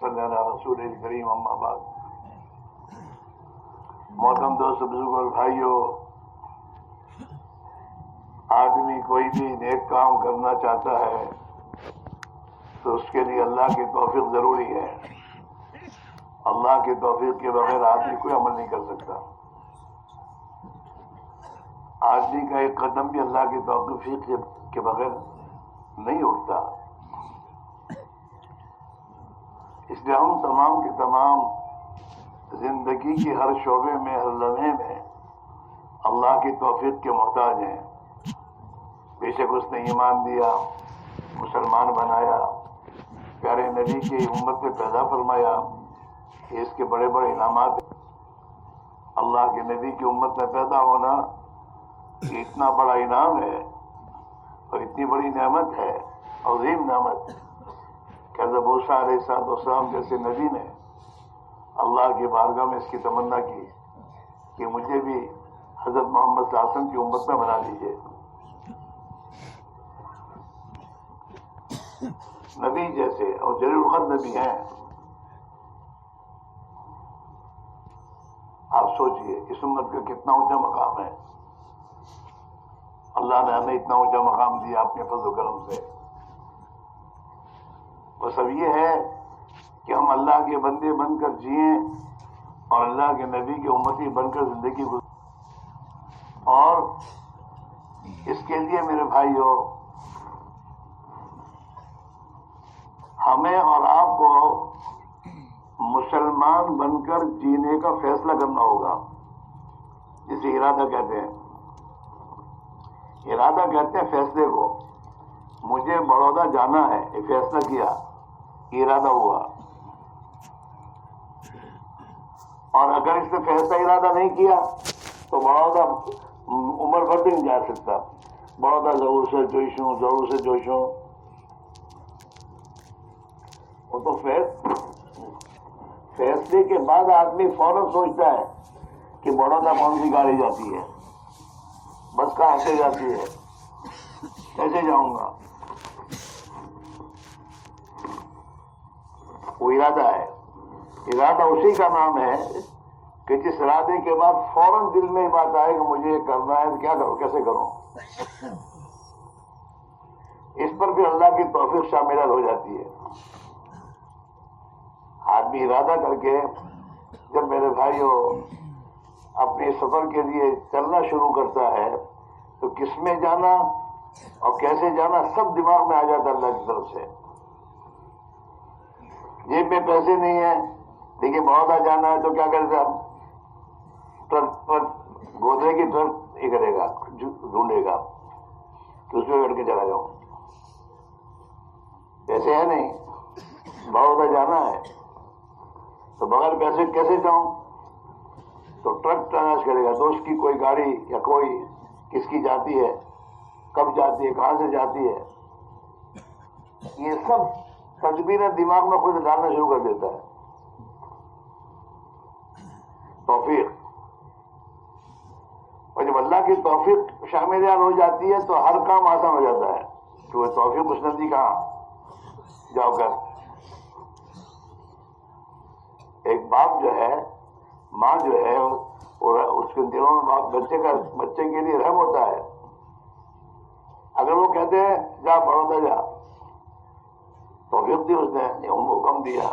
صلی اللہ رسول کریم اما بعد۔ محترم دوست بزرگ اور بھائیوں، آدمی کوئی بھی نیک کام کرنا چاہتا ہے تو اس کے لیے اللہ کی توفیق ضروری ہے۔ اللہ کی توفیق کے بغیر آدمی کوئی عمل نہیں کر سکتا۔ آدمی کا ایک قدم بھی اللہ کی توفیق کے بغیر نہیں اٹھتا۔ اس لیے ہم تمام کے تمام زندگی کی ہر شعبے میں، ہر لمحے میں اللہ کی توفیق کے محتاج ہیں۔ بے شک اس نے ایمان دیا، مسلمان بنایا، پیارے نبی کی امت میں پیدا فرمایا، کہ اس کے بڑے بڑے انعامات ہیں۔ اللہ کے نبی کی امت میں پیدا ہونا یہ اتنا بڑا انعام ہے اور اتنی بڑی نعمت ہے، عظیم نعمت، کہ حضرت موسیٰ علیہ السلام جیسے نبی نے اللہ کی بارگاہ میں اس کی تمنا کی کہ مجھے بھی حضرت محمد صلی اللہ علیہ وسلم کی امت میں بنا دیجیے۔ نبی جیسے اور جلیل القدر نبی ہیں۔ آپ سوچئے اس امت کا کتنا اونچا مقام ہے۔ اللہ نے ہمیں اتنا اونچا مقام دیا اپنے فضل و کرم سے۔ بس اب یہ ہے کہ ہم اللہ کے بندے بن کر جئیں اور اللہ کے نبی کے امتی بن کر زندگی گزاریں۔ اور اس کے لیے میرے بھائیوں، ہمیں اور آپ کو مسلمان بن کر جینے کا فیصلہ کرنا ہوگا، جسے ارادہ کہتے ہیں۔ ارادہ کہتے ہیں فیصلے کو۔ مجھے بڑودہ جانا ہے، یہ فیصلہ کیا، ارادہ ہوا۔ اور اگر اس نے فیصلہ ارادہ نہیں کیا تو بڑودہ عمر بھر بھی نہیں جا سکتا۔ بڑودہ ضرور سے جوشوں، ضرور سے جوشوں، وہ تو فیصلے کے بعد آدمی فوراً سوچتا ہے کہ بڑودہ کون سی گاڑی جاتی ہے، بس کہاں سے جاتی ہے، کیسے جاؤں گا۔ وہ ارادہ ہے۔ ارادہ اسی کا نام ہے کہ جس ارادے کے بعد فوراً دل میں بات آئے کہ مجھے یہ کرنا ہے تو کیا کروں، کیسے کروں۔ اس پر بھی اللہ کی توفیق شامل ہو جاتی ہے۔ آدمی ارادہ کر کے جب میرے بھائیوں اپنے سفر کے لیے چلنا شروع کرتا ہے تو کس میں جانا اور کیسے جانا سب دماغ میں آ جاتا ہے اللہ کی طرف سے۔ جیب میں پیسے نہیں ہیں، دیکھیے بڑودہ جانا ہے تو کیا کرے گا، گودرے کی ٹرک یہ کرے گا، ڈھونڈے گا کہ اس میں بیٹھ کے چلا جاؤں۔ پیسے ہے نہیں، بڑودہ جانا ہے تو بغیر پیسے کیسے جاؤں، تو ٹرک تلاش کرے گا، دوست کی کوئی گاڑی یا کوئی کس کی جاتی ہے، کب جاتی ہے، کہاں سے جاتی ہے۔ یہ سب تدبیریں دماغ میں خود ڈالنا شروع کر دیتا ہے۔ توفیق، اور جب اللہ کی توفیق شامل ہو جاتی ہے تو ہر کام آسان ہو جاتا ہے کہ وہ توفیق اس نے دی کہاں جاؤ کر۔ ایک باپ جو ہے، ماں جو ہے، اور اس کے دلوں میں بچے کے لیے رحم ہوتا ہے۔ اگر وہ کہتے ہیں جا بڑودہ جا، توفیق دی اس نے، حکم دیا،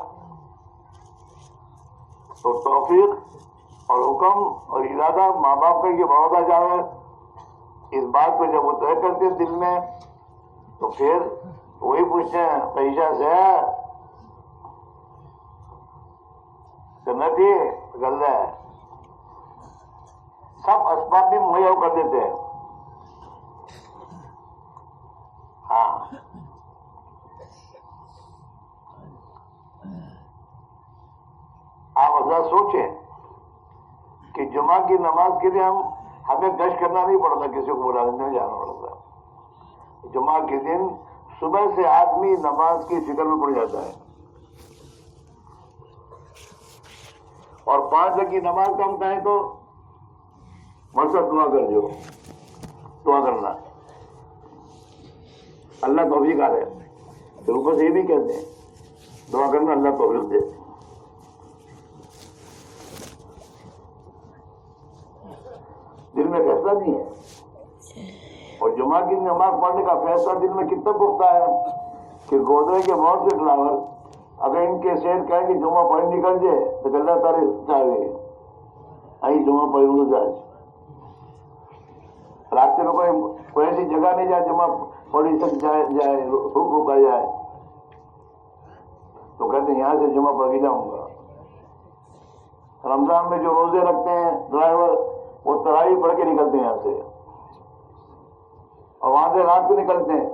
تو توفیق اور حکم اور ارادہ ماں باپ کا یہ بڑودہ جانا، اس بات کو جب وہ طے کرتے ہیں دل میں تو پھر وہی پوچھتے ہیں پیسہ سے جنت ہی غلہ ہے، سب اسباب بھی مہیا کر دیتے ہیں۔ ہاں، آپ حضرات سوچیں کہ جمعہ کی نماز کے لیے ہمیں گشت کرنا نہیں پڑتا، کسی کو بلانے نہیں جانا پڑتا۔ جمعہ کے دن صبح سے آدمی نماز کی فکر میں پڑ جاتا ہے، اور 5 وقت کی نماز کا ہم کہیں تو مسجد دعا کر جو، دعا کرنا اللہ توفیق آ رہے۔ تو اوپر سے یہ بھی کہتے ہیں دعا کرنا اللہ توفیق دے. دل میں فیصلہ نہیں ہے. اور جمعہ کی نماز پڑھنے کا فیصلہ دل میں کتنا پختہ ہے کہ گودرے کے بہت سے فلاور اگر ان کے سیٹ کہیں کہ جمعہ پڑھ نکل جائے تو اللہ تعالی چاہیے آئی جمعہ پڑھوں جائے. راستے میں کوئی ایسی جگہ نہیں جائے جمعہ پڑھی سک جائے رکا جائے تو کہتے ہیں یہاں سے جمعہ پڑھ کے جاؤں گا. رمضان میں جو روزے رکھتے ہیں ڈرائیور وہ تراویح پڑھ کے نکلتے ہیں یہاں سے اور وہاں سے رات کو نکلتے ہیں.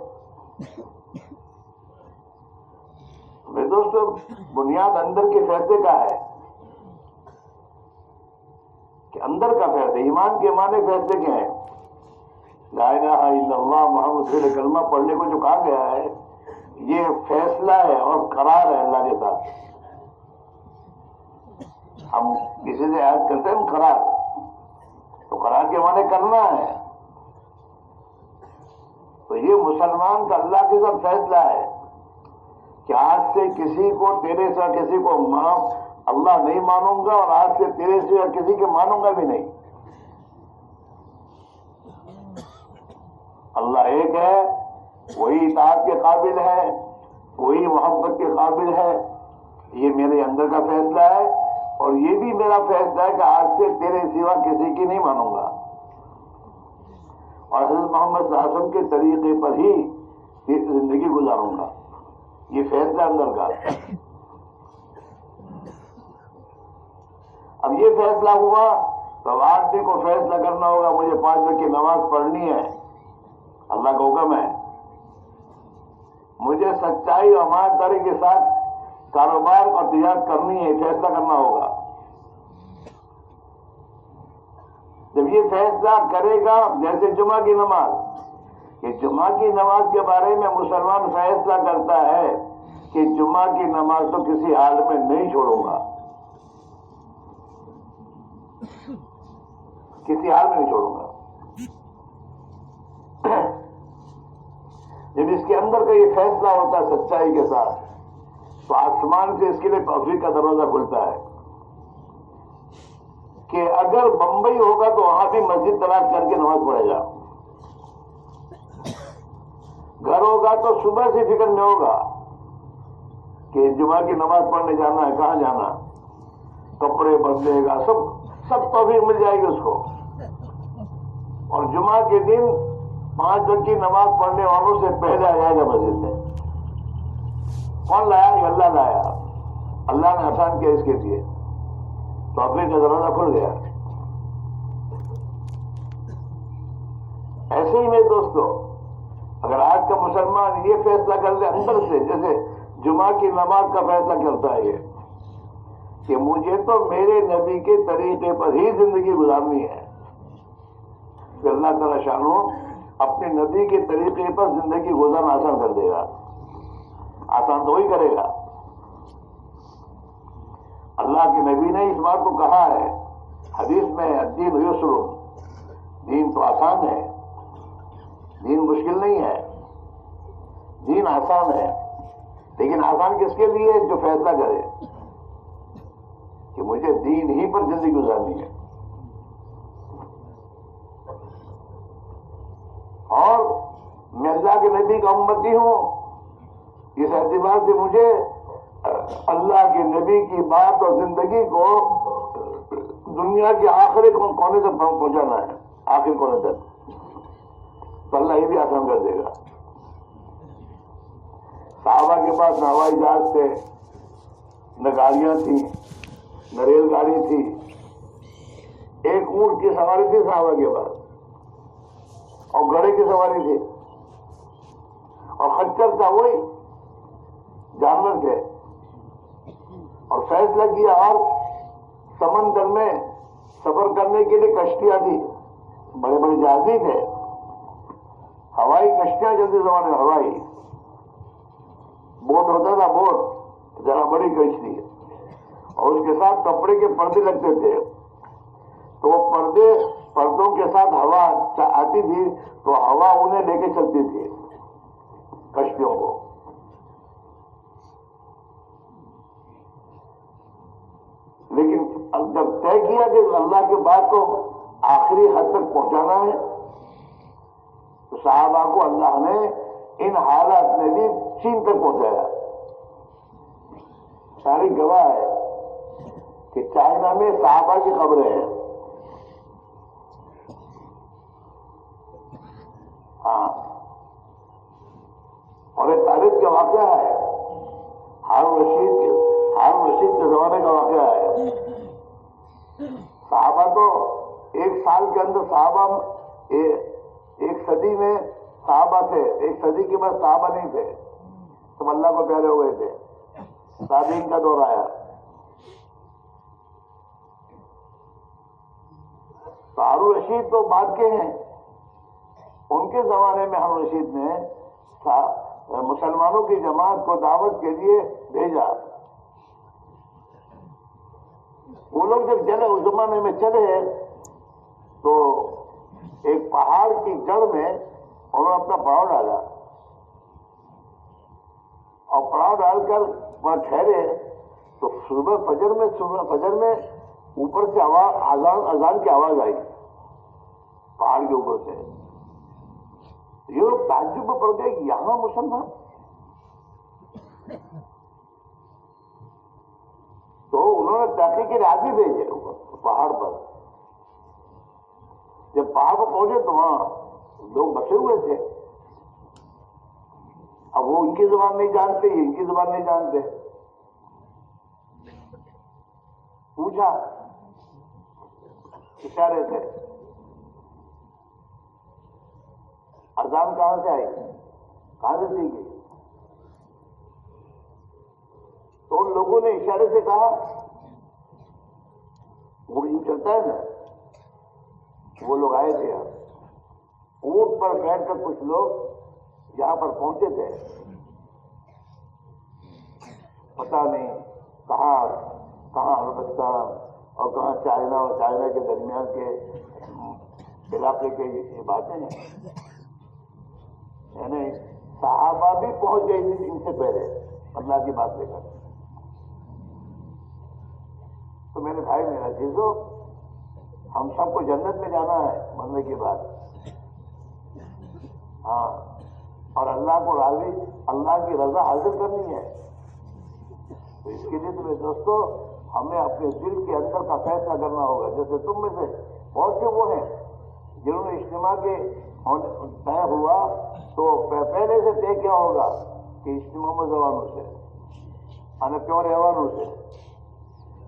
میرے دوستو بنیاد اندر کے فیصلے کا ہے کہ اندر کا فیصلہ ایمان کے معنی فیصلے کے ہیں. لا الہ الا اللہ محمد رسول اللہ کلمہ پڑھنے کو جو کہا گیا ہے یہ فیصلہ ہے اور قرار ہے اللہ کے ساتھ. ہم کسی سے عہد کرتے ہیں قرار تو قرار کے معنی کرنا ہے. تو یہ مسلمان کا اللہ کے ساتھ فیصلہ ہے کہ آج سے کسی کو تیرے سے کسی کو اللہ نہیں مانوں گا اور آج سے تیرے سے کسی کے مانوں گا بھی نہیں. اللہ ایک ہے, وہی اطاعت کے قابل ہے, وہی محبت کے قابل ہے. یہ میرے اندر کا فیصلہ ہے اور یہ بھی میرا فیصلہ ہے کہ آج سے تیرے سوا کسی کی نہیں مانوں گا اور حضرت محمد صلی اللہ علیہ وسلم کے طریقے پر ہی زندگی گزاروں گا. یہ فیصلہ اندر کا. اب یہ فیصلہ ہوا تو آدمی کو فیصلہ کرنا ہوگا مجھے 5 وقت کی نماز پڑھنی ہے, اللہ کا حکم ہے. مجھے سچائی اور ایمانداری کے ساتھ کاروبار اور تجارت کرنی ہے, فیصلہ کرنا ہوگا. جب یہ فیصلہ کرے گا جیسے جمعہ کی نماز, کہ جمعہ کی نماز کے بارے میں مسلمان فیصلہ کرتا ہے کہ جمعہ کی نماز تو کسی حال میں نہیں چھوڑوں گا, کسی حال میں نہیں چھوڑوں گا. جب اس کے اندر کا یہ فیصلہ ہوتا ہے سچائی کے ساتھ تو آسمان سے اس کے لیے توفیق کا دروازہ کھلتا ہے کہ اگر بمبئی ہوگا تو وہاں بھی مسجد تلاش کر کے نماز پڑھے گا. گھر ہوگا تو صبح سے فکر میں ہوگا کہ جمعہ کی نماز پڑھنے جانا ہے, کہاں جانا, کپڑے بدلے گا, سب توفیق مل جائے گی اس کو. اور جمعہ کے دن 5 وقت کی نماز پڑھنے والوں سے پہلے آ جائے گا مسجد میں. کون لایا؟ یہ اللہ لایا, اللہ نے آسان کیا اس کے لیے, توفیق کا دروازہ کھل گیا. ایسے ہی میرے دوستو اگر آج کا مسلمان یہ فیصلہ کر لے اندر سے, جیسے جمعہ کی نماز کا فیصلہ کرتا ہے یہ کہ مجھے تو میرے نبی کے طریقے پر ہی زندگی گزارنی ہے, کہ اللہ تعالیٰ شانو اپنے نبی کے طریقے پر زندگی گزارنا آسان کر دے گا. آسان تو وہی کرے گا. اللہ کے نبی نے اس بات کو کہا ہے حدیث میں, الدین یسر, دین تو آسان ہے, دین مشکل نہیں ہے, دین آسان ہے. لیکن آسان کس کے لیے؟ جو فیصلہ کرے کہ مجھے دین ہی پر زندگی گزارنی ہے. اور میں اللہ کے نبی کا امتی ہوں, اس اعتبار سے مجھے اللہ کے نبی کی بات اور زندگی کو دنیا کے آخری کونے تک پہنچانا ہے, آخری کونے تک. تو اللہ یہ بھی آسان کر دے گا. صحابہ کے پاس نہ ہوائی جہاز تھے, نہ گاڑیاں تھیں, نہ ریل گاڑی تھی. ایک اونٹ کی سواری تھی صحابہ کے پاس, اور گھوڑے کی سواری تھی, اور خچر تھا, وہی جانور تھے. اور فیصلہ کیا, اور سمندر میں سفر کرنے کے لیے کشتیاں تھی, بڑے بڑے جہاز تھے. ہوائی کشتیاں جلدی زمانے میں, ہوائی بوٹ ہوتا تھا, بوٹ ذرا بڑی کشتی, اور اس کے ساتھ کپڑے کے پردے لگتے تھے. تو وہ پردوں کے ساتھ ہوا آتی تھی تو ہوا انہیں لے کے چلتی تھی کشتیوں کو. لیکن جب طے کیا کہ اللہ کے بات کو آخری حد تک پہنچانا ہے تو صحابہ کو اللہ نے ان حالات میں بھی چین تک پہنچایا. ساری گواہ ہے کہ چائنا میں صحابہ کی قبریں ہیں. ہاں، اور ایک تاریخ کا واقعہ ہے، ہارون رشید کے زمانے کا واقعہ ہے. صحابہ تو ایک سال کے اندر صحابہ ایک صدی میں صحابہ تھے، ایک صدی کے بعد صحابہ نہیں تھے، سب اللہ کو پیارے ہو گئے تھے. تابعین کا دور آیا. تو ہارون رشید تو بعد کے ہیں. ان کے زمانے میں ہارون رشید نے مسلمانوں کی جماعت کو دعوت کے لیے بھیجا. وہ لوگ جب چلے اس زمانے میں چلے تو ایک پہاڑ کی جڑ میں انہوں نے اپنا پڑاؤ ڈالا اور پڑاؤ ڈال کر وہاں ٹھہرے تو فجر میں اوپر سے اذان کی آواز آئی پہاڑ کے اوپر سے. یہ لوگ تعجب میں پڑ گئے کہ یہاں مسلمان. تو انہوں نے تحقیق کے راضی بھیجے اوپر پہاڑ پر. جب پہاڑ پر پہنچے تو وہاں لوگ بسے ہوئے تھے. اب وہ ان کی زبان نہیں جانتے، ان کی زبان نہیں جانتے. پوچھا اشارے سے اذان کہاں سے آئی، کہاں سے سیکھی؟ تو ان لوگوں نے اشارے سے کہا، وہ یوں چلتا ہے نا، وہ لوگ آئے تھے اونٹ پر بیٹھ کر کچھ لوگ یہاں پر پہنچے تھے. پتا نہیں کہاں ہندوستان اور کہاں چائنا اور چائنا کے درمیان کے علاقے کے یہ باتیں ہیں. یعنی صحابہ بھی پہنچ گئی تھی ان سے پہلے اللہ کی بات لے کر. تو میرے بھائی میرا چیزوں، ہم سب کو جنت میں جانا ہے مرنے کے بعد. ہاں، اور اللہ کو راضی، اللہ کی رضا حاصل کرنی ہے. تو اس کے لیے تو میرے دوستو ہمیں اپنے دل کے اندر کا فیصلہ کرنا ہوگا. جیسے تم میں سے بہت سے وہ ہیں جنہوں نے اجتماع کے طے ہوا تو پہلے سے طے کیا ہوگا کہ اجتماع میں زبانوں سے یعنی پیور ایوانوں سے.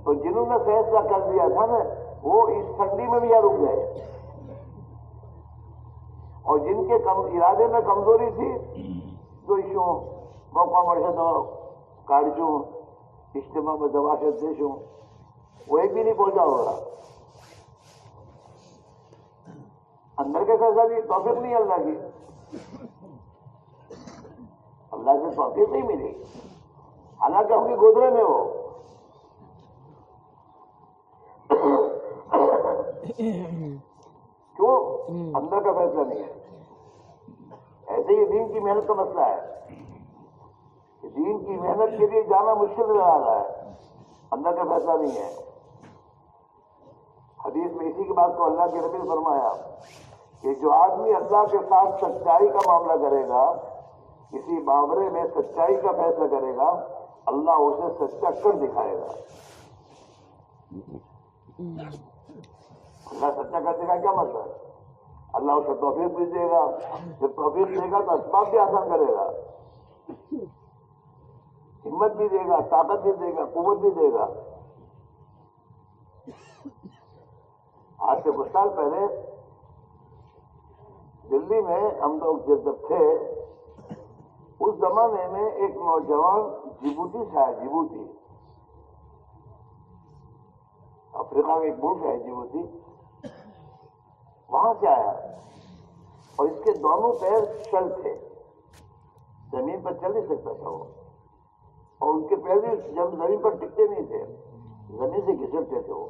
تو جنہوں نے فیصلہ کر دیا تھا نا وہ اس ٹھنڈی میں بھی یہاں رک گئے، اور جن کے ارادے میں کمزوری تھی تو ایشوں موقع مرشد کارجوں اجتماع میں دوا سے دیشوں وہ ایک بھی نہیں پہنچا ہوگا. اندر کے فیصلہ بھی توفیق نہیں اللہ کی، اللہ سے توفیق نہیں ملی، حالانکہ ہم کی گودرے میں ہو. کیوں؟ اندر کا فیصلہ نہیں ہے. ایسے ہی دین کی محنت کا مسئلہ ہے. دین کی محنت کے لیے جانا مشکل نظر آ رہا ہے، اندر کا فیصلہ نہیں ہے. حدیث میں اسی کی بات کو اللہ کے نبی نے فرمایا کہ جو آدمی اللہ کے ساتھ سچائی کا معاملہ کرے گا، کسی معاملے میں سچائی کا فیصلہ کرے گا، اللہ اسے سچا کر دکھائے گا. اللہ سچا کر دکھائے کیا مطلب ہے؟ اللہ اسے توفیق بھی دے گا، جب توفیق دے گا تو اسباب بھی آسان کرے گا، ہمت بھی دے گا، طاقت بھی دے گا، قوت بھی دے گا. آج سے کچھ سال پہلے دلی میں ہم لوگ جب تھے اس زمانے میں ایک نوجوان جبوتی سے آیا. جبوتی افریقہ کا ایک ملک ہے جبوتی، وہاں سے آیا اور اس کے دونوں پیر شل تھے، زمین پر چل نہیں سکتا تھا وہ، اور ان کے پیر بھی جب زمین پر ٹکتے نہیں تھے، زمین سے گھسٹتے تھے وہ.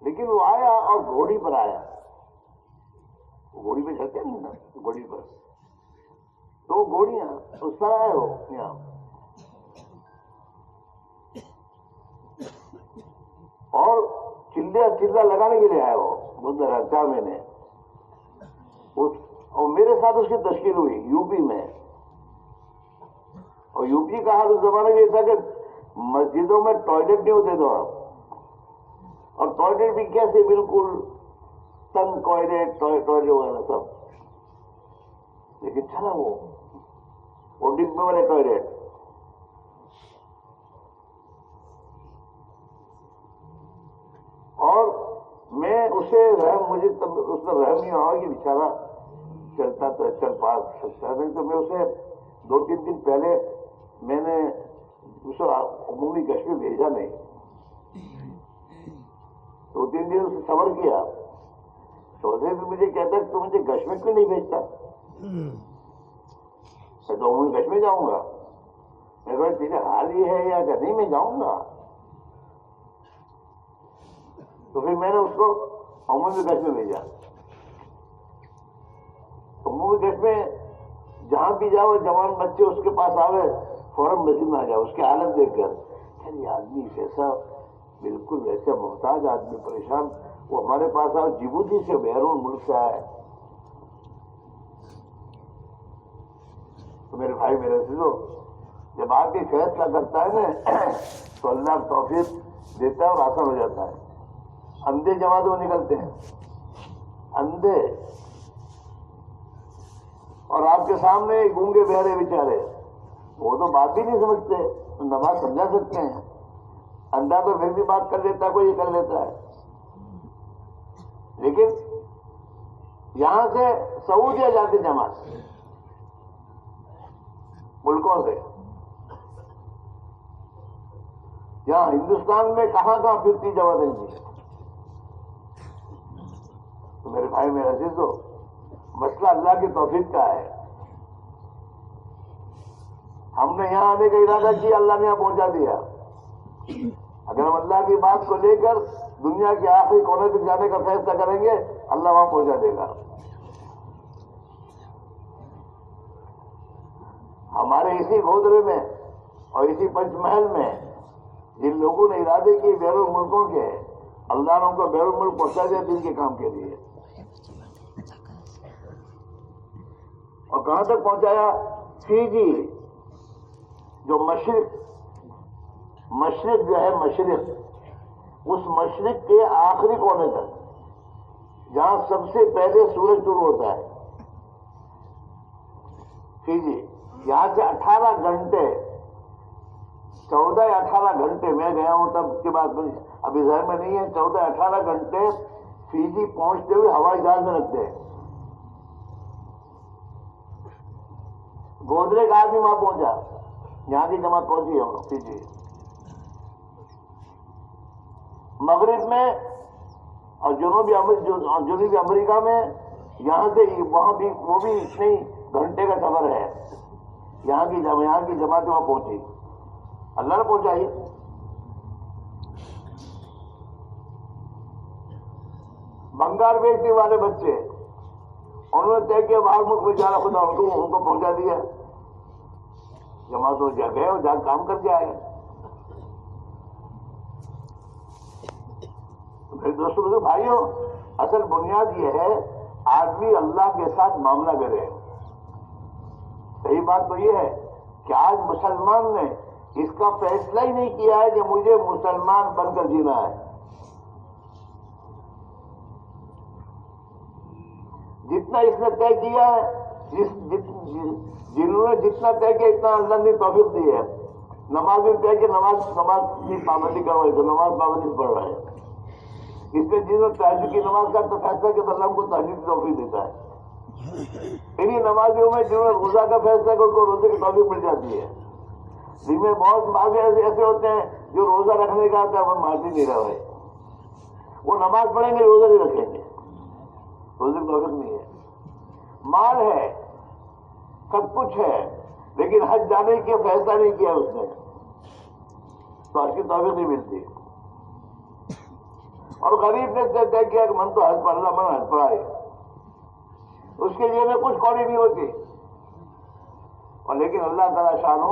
لیکن وہ آیا اور گھوڑی پر آیا. گھوڑی پہ چلتے نہیں نا، گھوڑی پر دو گھوڑیاں اس طرح آئے ہو یہاں اور چلہ لگانے کے لیے آیا وہ 4 مہینے اور میرے ساتھ اس کی تشکیل ہوئی یو پی میں. اور یو پی کا حال اس زمانے میں یہ تھا کہ مسجدوں میں ٹوائلٹ نہیں ہوتے تھے اور ٹوائلٹ بھی کیسے بالکل تنگ ٹوائلٹ وغیرہ سب. لیکن چلا وہ ڈبے والے ٹوائلٹ. اور میں اسے مجھے تب اس میں رحم نہیں ہوا کہ بیچارہ چلتا تو چل پا سکتا نہیں. تو میں اسے 2-3 دن پہلے میں نے اسے عمومی گشت میں بھیجا نہیں. 2-3 دن اسے صبر کیا. چوتھے دن مجھے کہتا ہے تو مجھے گشت میں کیوں نہیں بھیجتا؟ میں تو عمومی گشت میں جاؤں گا. میں کہا تیرے حال یہ ہے یا کہ نہیں میں جاؤں گا. تو پھر میں نے اس کو عمومی گشت میں بھیجا. عمومی گشت میں جہاں بھی جاؤ جوان بچے اس کے پاس آوے فوراً مسجد میں آ جاؤ. اس کی حالت دیکھ کر یہ آدمی کیسا بالکل ویسے محتاج آدمی پریشان. وہ ہمارے پاس آؤ جبوتی سے بیرون ملک سے آئے. تو میرے بھائی میرے عزیزو جب آدمی فیصلہ کرتا ہے نا تو اللہ توفیق دیتا ہے اور آسان ہو جاتا ہے. اندھے جماعت میں نکلتے ہیں اندھے اور آپ کے سامنے گونگے بہرے بیچارے وہ تو بات بھی نہیں سمجھتے. نماز سمجھا سکتے ہیں. اندھا تو پھر بھی بات کر لیتا ہے کوئی کر لیتا ہے. لیکن یہاں سے سعودیہ جاتی جماعت ملکوں سے یہاں ہندوستان میں کہاں پھرتی جماعتیں کی. تو میرے بھائی میرے عزیزو مسئلہ اللہ کی توفیق کا ہے. ہم نے یہاں آنے کا ارادہ کیا اللہ نے یہاں پہنچا دیا. اگر ہم اللہ کی بات کو لے کر دنیا کے آخری کونے تک جانے کا فیصلہ کریں گے اللہ وہاں پہنچا دے گا. ہمارے اسی گودرے میں اور اسی پنچ محل میں جن لوگوں نے ارادے کیے بیرون ملکوں کے اللہ نے ان کو بیرون ملک پہنچا دیا دین کے کام کے لیے. اور کہاں تک پہنچایا؟ فیجی جو مشرق جو ہے مشرق اس مشرق کے آخری کونے تک جہاں سب سے پہلے سورج شروع ہوتا ہے. فیجی یہاں سے 18 گھنٹے 14 یا 18 گھنٹے میں گیا ہوں تب کے بعد ابھی ذہن میں نہیں ہے. 14-18 گھنٹے فیجی پہنچتے ہوئے ہوائی جہاز میں لگتے ہیں. گودرے کا آدمی وہاں پہنچا یہاں کی جماعت پہنچی ہے فیجی. مغرب میں اور جنوبی امریکہ میں یہاں سے وہاں بھی وہ بھی اتنے گھنٹے کا سفر ہے. یہاں کی جماعت وہاں پہنچی اللہ نے پہنچائی. بنگال بیچنے والے بچے انہوں نے طے کیا باہر ملک میں جانا خدا ان کو پہنچا دیا. جماعت ہو جا گئے اور جا کام کر کے آئے. میرے دوستوں بھائیوں اصل بنیاد یہ ہے آدمی اللہ کے ساتھ معاملہ کرے. صحیح بات تو یہ ہے کہ آج مسلمان نے اس کا فیصلہ ہی نہیں کیا ہے کہ مجھے مسلمان بن کر جینا ہے. جتنا اس نے طے کیا ہے جنہوں نے جتنا طے کیا اتنا اللہ نے توفیق دی ہے. نماز میں طے کہ نماز کی پابندی کروائی تو نماز پابندی سے پڑھ رہے ہیں. اس میں جنہوں نے تہجد کی نماز کا تو فیصلہ کہ اللہ کو تہجد کی توفیق دیتا ہے. انہیں نمازیوں میں جنہوں نے روزہ کا فیصلہ کہ ان کو روزے کی توفیق مل جاتی ہے. جن میں بہت بازے ایسے ہوتے ہیں جو روزہ رکھنے کا آتا ہے وہ مارتی نہیں رہے. وہ نماز پڑھیں گے روزہ نہیں رکھیں گے. روزے کی توفیق نہیں ہے. مال ہے سب کچھ ہے لیکن حج جانے کے فیصلہ نہیں کیا اس نے تو حج کی توفیق نہیں ملتی. اور غریب نے طے کیا کہ من تو حج پڑھ رہا من حج پڑھائے اس کے لیے میں کچھ کوڑی نہیں ہوتی. اور لیکن اللہ تعالیٰ شانہ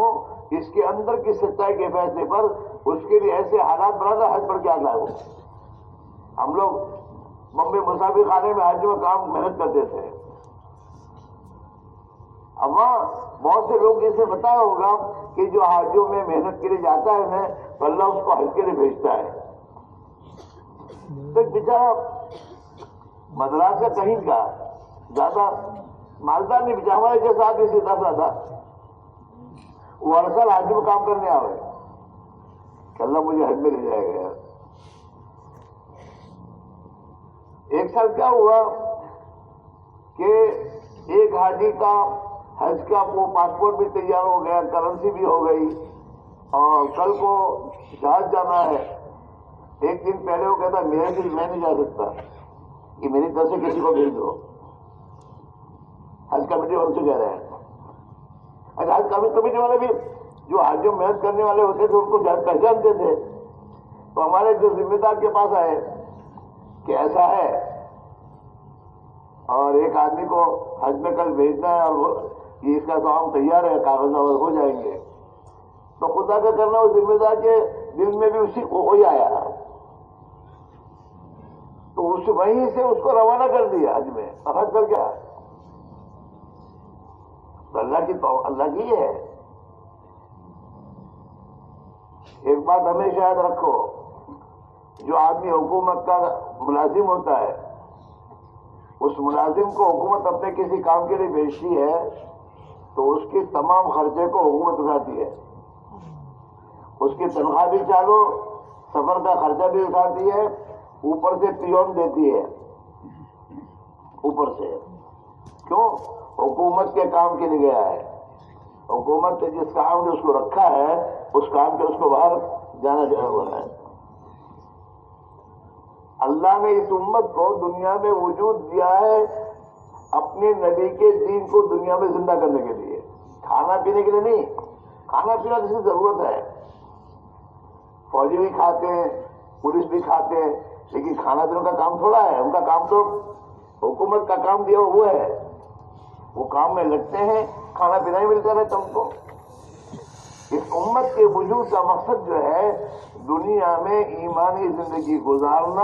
اس کے اندر کی سچائی کے فیصلے پر اس کے لیے ایسے حالات بنا حج پر کیا آتا ہے. ہم لوگ بمبے مسافر خانے میں حج میں کام محنت کرتے تھے. اب وہاں بہت سے لوگ جیسے بتایا ہوگا کہ جو حاجیوں میں محنت کے لیے جاتا ہے نا تو اللہ اس کو حج کے لیے بھیجتا ہے. تو ایک بیچارہ مدراس کا کہیں کا زیادہ مالدار نہیں، بیچارہ ہمارے جیسا آدمی سیدھا سادہ، وہ ہر سال حج میں کام کرنے آئے کہ اللہ مجھے حج میں لے جائے گا. ایک سال کیا ہوا کہ ایک حاجی کا حج کا وہ پاسپورٹ بھی تیار ہو گیا، کرنسی بھی ہو گئی، اور کل کو جہاز جانا ہے. ایک دن پہلے وہ کہتا میرے دل میں نہیں جا سکتا، کہ میری طرف سے کسی کو بھیج دو. حج کمیٹی والوں سے کہہ رہے ہیں. اچھا حج کمیٹی والے بھی جو حج محنت کرنے والے ہوتے تھے ان کو پہچانتے تھے. تو ہمارے جو ذمہ دار کے پاس آئے کہ ایسا ہے اور ایک آدمی کو حج میں کل بھیجنا ہے اور یہ اس کا کام تیار ہے، کاغذ ہو جائیں گے. تو خدا کا کرنا وہ ذمہ دار کے دل میں بھی اسی وہی آیا، تو اس وہیں سے اس کو روانہ کر دیا حج میں. اب حج کر کیا اللہ کی ہے. ایک بات ہمیشہ یاد رکھو، جو آدمی حکومت کا ملازم ہوتا ہے اس ملازم کو حکومت اپنے کسی کام کے لیے بھیجتی ہے تو اس کے تمام خرچے کو حکومت اٹھاتی ہے. اس کی تنخواہ بھی چالو، سفر کا خرچہ بھی اٹھاتی ہے، اوپر سے پیون دیتی ہے اوپر سے. کیوں؟ حکومت کے کام کے لیے گیا ہے. حکومت نے جس کام نے اس کو رکھا ہے اس کام کے اس کو باہر جانا ہوا ہے. اللہ نے اس امت کو دنیا میں وجود دیا ہے اپنے نبی کے دین کو دنیا میں زندہ کرنے کے لیے، کھانا پینے کے لیے نہیں. کھانا پینا جس کی ضرورت ہے، فوجی بھی کھاتے ہیں، پولیس بھی کھاتے ہیں، لیکن کھانا پینے کا کام تھوڑا ہے. ان کا کام تو حکومت کا کام دیا وہ ہے، وہ کام میں لگتے ہیں، کھانا پینا ہی ملتا رہتا ہم کو. اس امت کے وجود کا مقصد جو ہے دنیا میں ایمانی زندگی گزارنا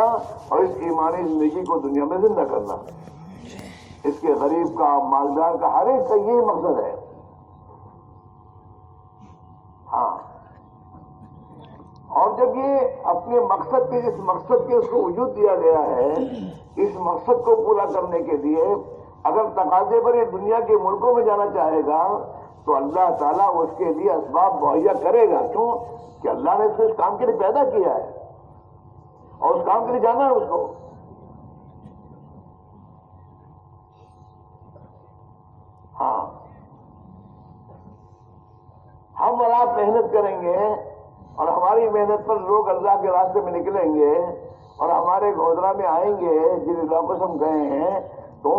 اور اس ایمانی زندگی کو دنیا میں زندہ کرنا. اس کے غریب کا، مالدار کا، ہر ایک کا یہی مقصد ہے. ہاں، اور جب یہ اپنے مقصد کے جس مقصد کے اس کو وجود دیا گیا ہے، اس مقصد کو پورا کرنے کے لیے اگر تقاضے پر یہ دنیا کے ملکوں میں جانا چاہے گا تو اللہ تعالیٰ اس کے لیے اسباب مہیا کرے گا. کیوں؟ کہ اللہ نے اس کو اس کام کے لیے پیدا کیا ہے اور اس کام کے لیے جانا ہے اس کو. ہاں، ہم اور آپ محنت کریں گے اور ہماری محنت پر لوگ اللہ کے راستے میں نکلیں گے اور ہمارے گودرا میں آئیں گے جن علاقوں سے ہم گئے ہیں، تو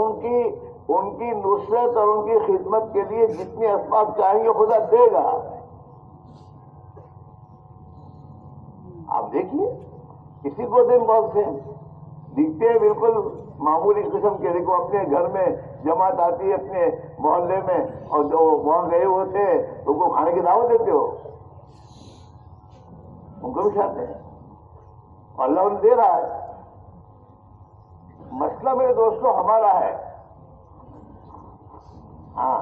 ان کی نصرت اور ان کی خدمت کے لیے جتنے اسباب چاہیں گے خدا دے گا. آپ دیکھیے کسی کو دن بہت سے دکھتے ہیں بالکل معمولی قسم کے، دیکھو اپنے گھر میں جماعت آتی ہے اپنے محلے میں اور جو وہاں گئے ہوتے ہیں ان کو کھانے کی دعوت دیتے ہو، ان کو بھی کھاتے ہیں اور اللہ انہیں دے رہا ہے. مسئلہ میرے دوستوں ہمارا ہے. ہاں،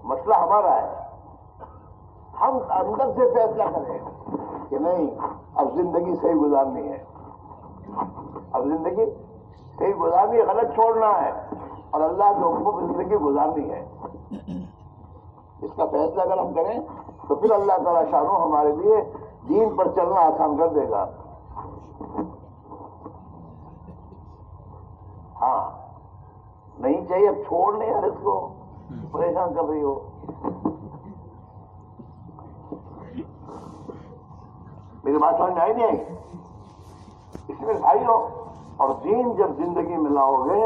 مسئلہ ہمارا ہے. ہم اندر سے فیصلہ کریں کہ نہیں اب زندگی صحیح گزارنی ہے، اب زندگی صحیح گزارنی ہے، غلط چھوڑنا ہے اور اللہ کے حکم پر زندگی گزارنی ہے. اس کا فیصلہ اگر ہم کریں تو پھر اللہ تعالیٰ شانو ہمارے لیے دین پر چلنا آسان کر دے گا. ہاں، نہیں چاہیے اب چھوڑنے یار اس کو پریشان کر رہی ہو. میری بات سمجھ میں آئی نہیں آئی؟ اس میں بھائی ہو اور دین جب زندگی میں لاؤ گے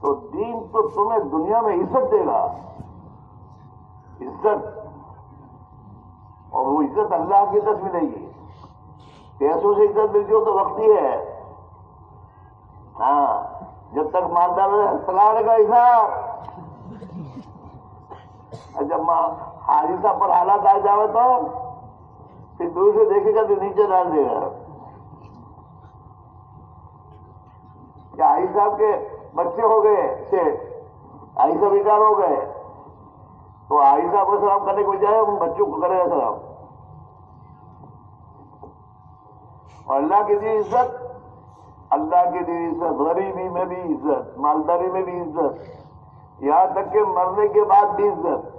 تو دین تو تمہیں دنیا میں عزت دے گا، عزت، اور وہ عزت اللہ کی عزت ملے گی. پیسوں سے عزت ملتی ہو تو وقتی ہے. ہاں، جب تک مالدار السلام علیکم حساب، جب حاجی صاحب پر حالات آ جاوے تو پھر دور سے دیکھے گا تو نیچے ڈال دے گا کہ حاجی صاحب کے بچے ہو گئے سیٹ، حاجی صاحب ریٹائر ہو گئے تو حاجی صاحب کو سلام کرنے کو جائے ان بچوں کو کرے گا سلام. اور اللہ کی دی عزت، اللہ کی دی عزت، غریبی میں بھی عزت، مالداری میں بھی عزت، یہاں تک کہ مرنے کے بعد بھی عزت.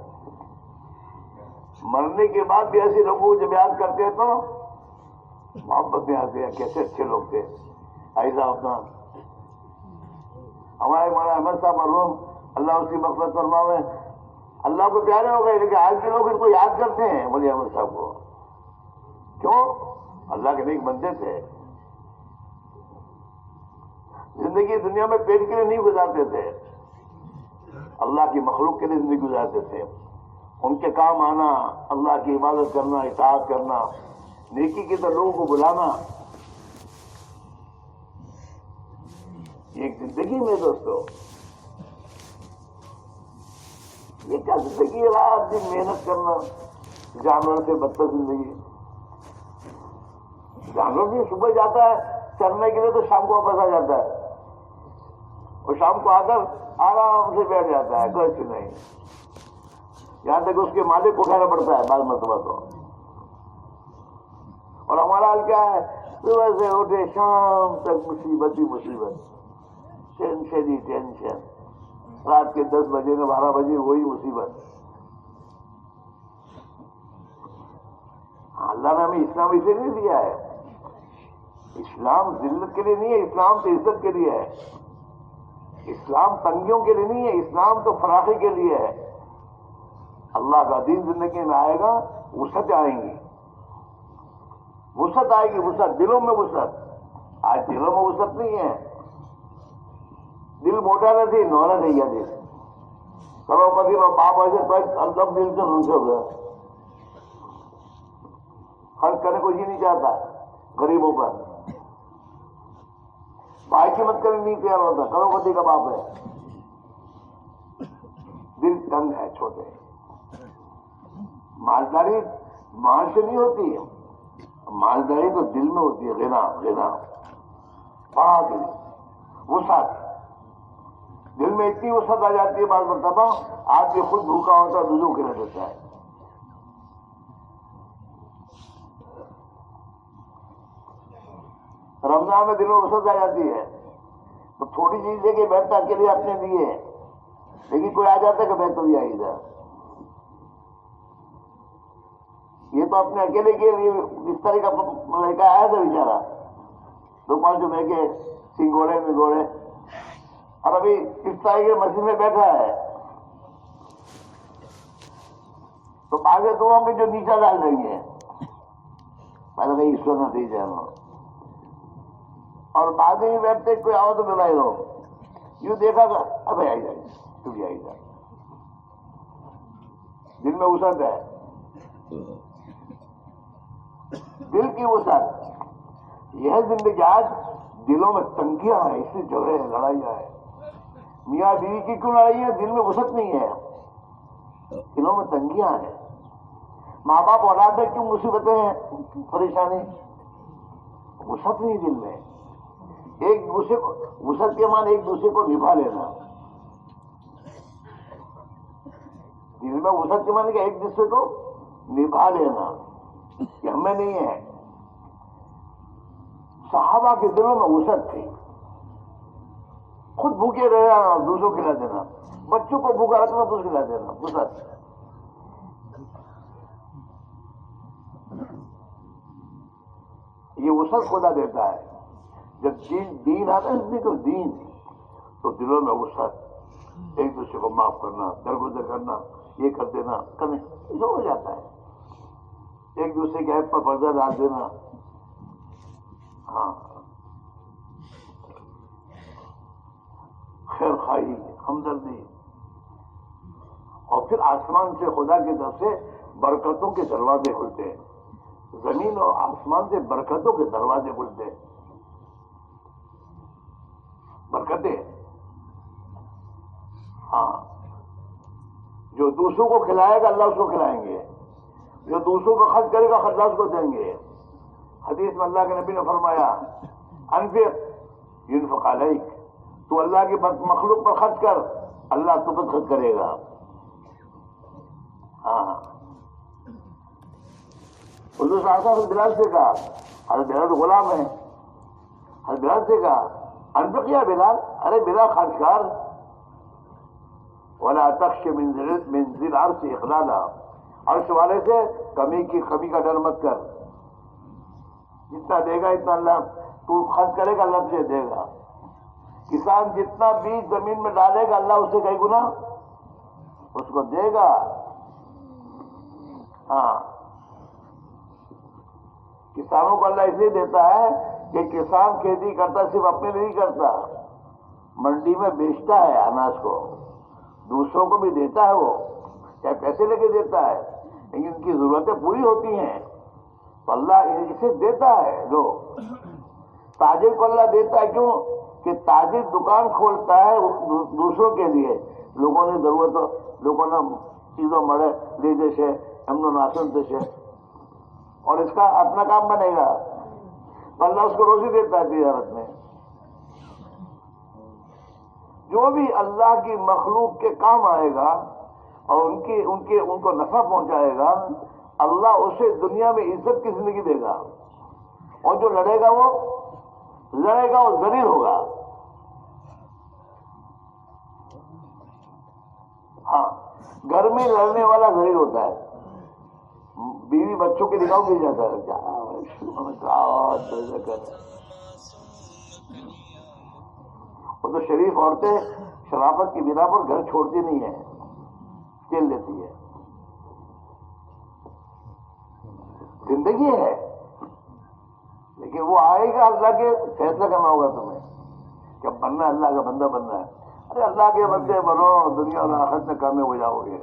مرنے کے بعد بھی ایسے لوگوں کو جب یاد کرتے ہیں تو محبت میں آتے ہیں، کیسے اچھے لوگ تھے. ایسا اپنا ہمارے مولانا احمد صاحب مرحوم اللہ اس کی مغفرت فرمائے، اللہ کو پیارے ہو گئے، لیکن آج کے لوگ ان کو یاد کرتے ہیں مولانا احمد صاحب کو. کیوں؟ اللہ کے نیک بندے تھے. زندگی دنیا میں پیٹ کے لیے نہیں گزارتے تھے، اللہ کی مخلوق کے لیے زندگی گزارتے تھے. ان کے کام آنا، اللہ کی عبادت کرنا، اطاعت کرنا، نیکی کی طرف لوگوں کو بلانا، ایک زندگی میں دوستو یہ کیا زندگی ہے؟ رات دن محنت کرنا، جانور سے بدتر زندگی. جانور بھی صبح جاتا ہے چرنے کے لیے تو شام کو واپس آ جاتا ہے، اور شام کو آ کر آرام سے بیٹھ جاتا ہے، کچھ نہیں، یہاں تک اس کے مالک کو اٹھانا پڑتا ہے بعض مرتبہ تو. اور ہمارا حال کیا ہے؟ صبح سے اٹھے شام تک مصیبت ہی مصیبت، ٹینشن ہی ٹینشن، رات کے 10 بجے نے 12 بجے وہی مصیبت. اللہ نے ہمیں اسلام اسے نہیں دیا ہے. اسلام ذلت کے لیے نہیں ہے، اسلام تو عزت کے لیے ہے. اسلام تنگیوں کے لیے نہیں ہے، اسلام تو فراخی کے لیے ہے. اللہ کا دین زندگی میں آئے گا، وسعت آئیں گی، وسعت آئے گی، وسعت دلوں میں وسعت. آج دلوں میں وسعت نہیں ہے، دل موٹا نہیں، نونا نہیں ہے. دل کروڑپتی اور باپ ایسے اللہ دل سے منسوخ ہو گیا، خرچ کرنے کو جی نہیں چاہتا غریبوں پر، بھائی کی مت کرنے نہیں تیار ہوتا، کروڑپتی کا باپ ہے. دل تنگ ہے، چھوٹے. مالداری مال سے نہیں ہوتی ہے، مالداری تو دل میں ہوتی ہے. غنا غنا بڑا دل، وسعت دل میں اتنی وسعت آ جاتی ہے بعض مرتبہ آدمی خود بھوکا ہوتا ہے، دوسروں کے رہ دیتا ہے. رمضان میں دل میں وسعت آ جاتی ہے تو تھوڑی چیز لے کے بیٹھتا کے لیے اپنے لیے، لیکن کوئی آ جاتا ہے کہ بیٹھ تو بھی آئی جائے. یہ تو اپنے اکیلے کے لیے اس طرح کا لڑکا آیا تھا بیچارا، 2-5 روپے کے سنگوڑے میں گوڑے، اور ابھی اس طرح کے مسجد میں بیٹھا ہے تو آگے دعا میں جو نیچا ڈال رہی ہے پہلے کہیں اس نہ دی جائے. اور بعد میں بیٹھتے کوئی آؤ تو ملا ہی رہو، یوں دیکھا گا ابھی آئی جائے تو بھی آئی جائے. دل میں وسعت ہے، دل کی وسعت. یہ زندگی آج دلوں میں تنگیاں ہیں، اس سے جھگڑے ہیں، لڑائیاں ہیں. میاں بیوی کی کیوں لڑائی ہے؟ دل میں وسعت نہیں ہے، دلوں میں تنگیاں ہیں. ماں باپ اولاد میں کیوں مصیبتیں ہیں، پریشانی؟ وسعت نہیں دل میں. ایک دوسرے کو وسعت کے معنی ایک دوسرے کو نبھا لینا. دل میں وسعت کے معنی کہ ایک دوسرے کو نبھا لینا، کہ ہمیں نہیں ہے. صحابہ کے دلوں میں وسعت تھی، خود بھوکے رہنا اور دوسروں کھلا دینا، بچوں کو بھوکا رکھنا دوسروں کھلا دینا، وسعت. یہ وسعت خدا دیتا ہے. جب دین آتا ہے تو دین تو دلوں میں وسعت، ایک دوسرے کو معاف کرنا، درگزر کرنا، یہ کر دینا کرنے یہ ہو جاتا ہے. ایک دوسرے کے عیب پر پردہ ڈال دینا. ہاں، خیر خواہی، ہمدردی. اور پھر آسمان سے خدا کی طرف سے برکتوں کے دروازے کھلتے ہیں. زمین اور آسمان سے برکتوں کے دروازے کھلتے ہیں. برکتیں، ہاں، جو دوسروں کو کھلائے گا اللہ اس کو کھلائیں گے، جو دوسروں کو خرچ کرے گا اللہ اس کو دیں گے۔ حدیث میں اللہ کے نبی نے فرمایا انفق ينفق علیک، تو اللہ کی مخلوق پر خرچ کر، اللہ تو پر خرچ کرے گا۔ ہاں حضور صلی اللہ علیہ وسلم بلال سے کہا، حضرت بلال غلام ہے، حضرت بلال سے کہا انفق یا بلال، ارے بلال خرچ کر، ولا تخش من ذی العرش اخلالا، عرش والے سے کمی کا ڈر مت کر، جتنا دے گا اتنا اللہ، تو خرچ کرے گا اللہ تجھے دے گا۔ کسان جتنا بیج زمین میں ڈالے گا اللہ اسے کئی گنا اس کو دے گا۔ ہاں کسانوں کو اللہ اس لیے دیتا ہے کہ کسان کھیتی کرتا صرف اپنے لیے نہیں کرتا، منڈی میں بیچتا ہے اناج کو، دوسروں کو بھی دیتا ہے، وہ چاہے پیسے لے کے دیتا ہے، لیکن ان کی ضرورتیں پوری ہوتی ہیں تو اللہ اسے دیتا ہے۔ جو تاجر کو اللہ دیتا ہے، کیوں کہ تاجر دکان کھولتا ہے دوسروں کے لیے، لوگوں نے ضرورت، لوگوں نے چیزوں مڑے لے جیسے امن و ناسن سے، اور اس کا اپنا کام بنے گا تو اللہ اس کو روزی دیتا ہے تجارت میں۔ جو بھی اللہ کی مخلوق کے کام آئے گا اور ان کو نفع پہنچائے گا، اللہ اسے دنیا میں عزت کی زندگی دے گا، اور جو لڑے گا وہ ذلیل ہوگا۔ ہاں گھر میں لڑنے والا ذلیل ہوتا ہے، بیوی بچوں کے نگاہ گر جاتا ہے، وہ تو شریف عورتیں شرافت کی بنا پر گھر چھوڑتی نہیں ہیں، کھیل لیتی ہے، زندگی ہے، لیکن وہ آئے گا، اللہ کے فیصلہ کرنا ہوگا تمہیں کہ بننا اللہ کا بندہ بننا ہے۔ ارے اللہ کے بندے بنو، دنیا اور آخرت میں کامیاب ہو جاؤ گے۔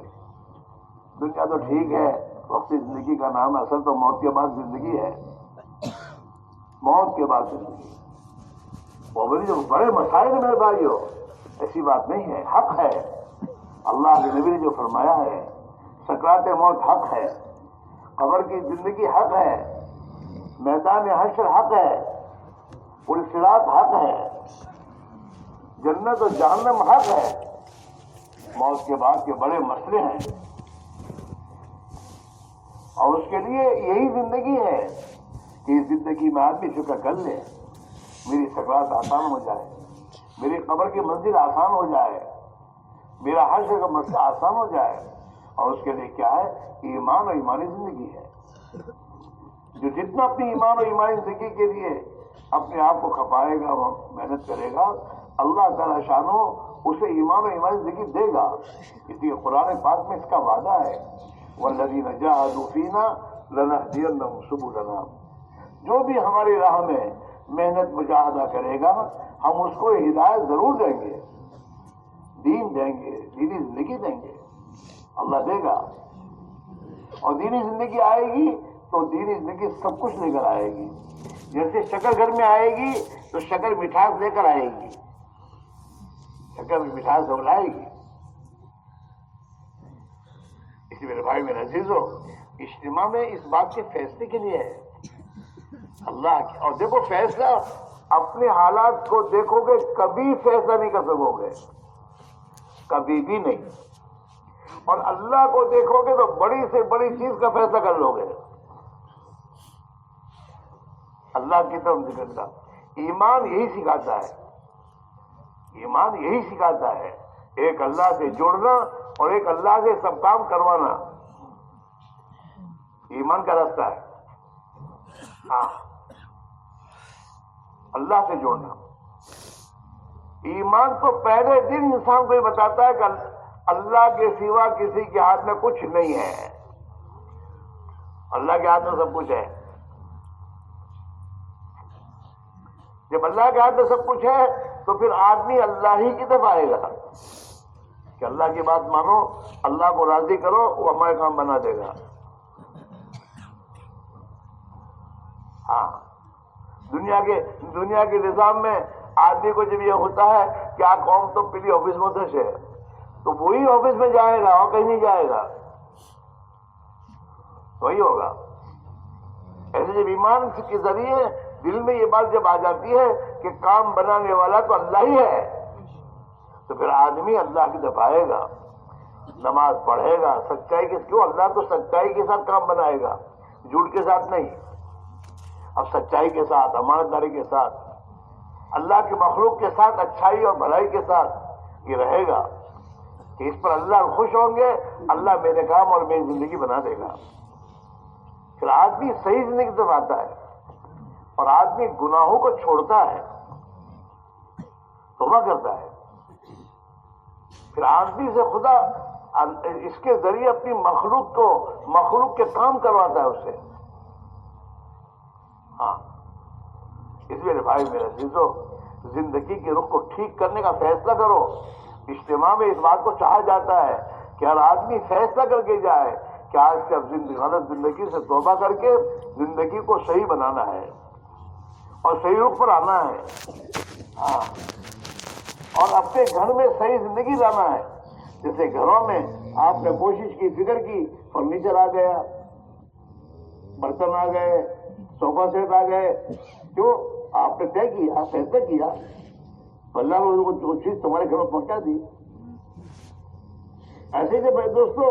دنیا تو ٹھیک ہے، وقتی زندگی کا نام ہے، اصل تو موت کے بعد زندگی ہے، موت کے بعد زندگی۔ وہ بڑی جو بڑے مسائل میرے بھائیو، ایسی بات نہیں ہے، حق ہے۔ اللہ کے نبی نے جو فرمایا ہے، سکرات موت حق ہے، قبر کی زندگی حق ہے، میدان حشر حق ہے، پل صراط حق ہے، جنت و جہنم حق ہے، موت کے بعد کے بڑے مسئلے ہیں، اور اس کے لیے یہی زندگی ہے کہ اس زندگی میں آدمی فکر کر لے، میری سکرات آسان ہو جائے، میری قبر کی منزل آسان ہو جائے، میرا حشر کا مسئلہ آسان ہو جائے، اور اس کے لیے کیا ہے؟ ایمان اور ایمانی زندگی ہے۔ جو جتنا اپنی ایمان اور ایمانی زندگی کے لیے اپنے آپ کو کھپائے گا، وہ محنت کرے گا، اللہ تعالیٰ شانو اسے ایمان اور ایمانی زندگی دے گا۔ اس لیے قرآن پاک میں اس کا وعدہ ہے، وَالَّذِينَ جَاهَدُوا فِينَا لَنَهْدِيَنَّهُمْ سُبُلَنَا، جو بھی ہماری راہ میں محنت مجاہدہ کرے گا ہم اس کو ہدایت ضرور دیں گے، دین دیں گے، دینی زندگی دیں گے، اللہ دے گا۔ اور دینی زندگی آئے گی تو دینی زندگی سب کچھ لے کر آئے گی۔ جیسے شکر گھر میں آئے گی تو شکر مٹھاس لے کر آئے گی، شکر مٹھاس ہو لائے گی۔ اسی میرے بھائی میرے عزیزو، اجتماع میں اس بات کے فیصلے کے لیے ہے اللہ کی۔ اور دیکھو فیصلہ اپنے حالات کو دیکھو گے کبھی فیصلہ نہیں کر سکو گے، کبھی بھی نہیں، اور اللہ کو دیکھو گے تو بڑی سے بڑی چیز کا فیصلہ کر لو گے۔ اللہ کی طرف ذکر کا ایمان یہی سکھاتا ہے، ایمان یہی سکھاتا ہے، ایک اللہ سے جڑنا اور ایک اللہ سے سب کام کروانا، ایمان کا راستہ ہے۔ ہاں اللہ سے جوڑنا، ایمان تو پہلے دن انسان کو یہ بتاتا ہے کہ اللہ کے سوا کسی کے ہاتھ میں کچھ نہیں ہے، اللہ کے ہاتھ میں سب کچھ ہے۔ جب اللہ کے ہاتھ میں سب کچھ ہے تو پھر آدمی اللہ ہی کی طرف آئے گا کہ اللہ کی بات مانو، اللہ کو راضی کرو، وہ ہمارے کام بنا دے گا۔ ہاں دنیا کے نظام میں آدمی کو جب یہ ہوتا ہے کہ آ قوم تو پلی آفس میں سے تو وہی آفس میں جائے گا اور کہیں نہیں جائے گا، وہی ہوگا۔ ایسے جب ایمان کے ذریعے دل میں یہ بات جب آ جاتی ہے کہ کام بنانے والا تو اللہ ہی ہے، تو پھر آدمی اللہ کی طرف آئے گا، نماز پڑھے گا، سچائی کے کیوں، اللہ تو سچائی کے ساتھ کام بنائے گا، جھوٹ کے ساتھ نہیں۔ اب سچائی کے ساتھ، امانت داری کے ساتھ، اللہ کے مخلوق کے ساتھ اچھائی اور بھلائی کے ساتھ یہ رہے گا کہ اس پر اللہ خوش ہوں گے، اللہ میرے کام اور میری زندگی بنا دے گا۔ پھر آدمی صحیح زندگی کی طرف آتا ہے اور آدمی گناہوں کو چھوڑتا ہے، توبہ کرتا ہے، پھر آدمی سے خدا اس کے ذریعے اپنی مخلوق کے کام کرواتا ہے اس سے۔ ہاں، اس لیے بھائی میرے عزیزو، زندگی کے رخ کو ٹھیک کرنے کا فیصلہ کرو۔ اجتماع میں اس بات کو چاہا جاتا ہے کہ ہر آدمی فیصلہ کر کے جائے کہ آج سے اب غلط زندگی سے توبہ کر کے زندگی کو صحیح بنانا ہے اور صحیح رخ پر آنا ہے۔ ہاں، اور اپنے گھر میں صحیح زندگی لانا ہے۔ جیسے گھروں میں آپ نے کوشش کی، فکر کی، فرنیچر آ گیا، برتن آ گئے، صوفہ سیٹ آ گئے، کیوں؟ آپ نے طے کیا، فیصلہ کیا، اللہ نے وہ چیز تمہارے گھر میں پہنچا دی۔ ایسے کہ بھائی دوستو،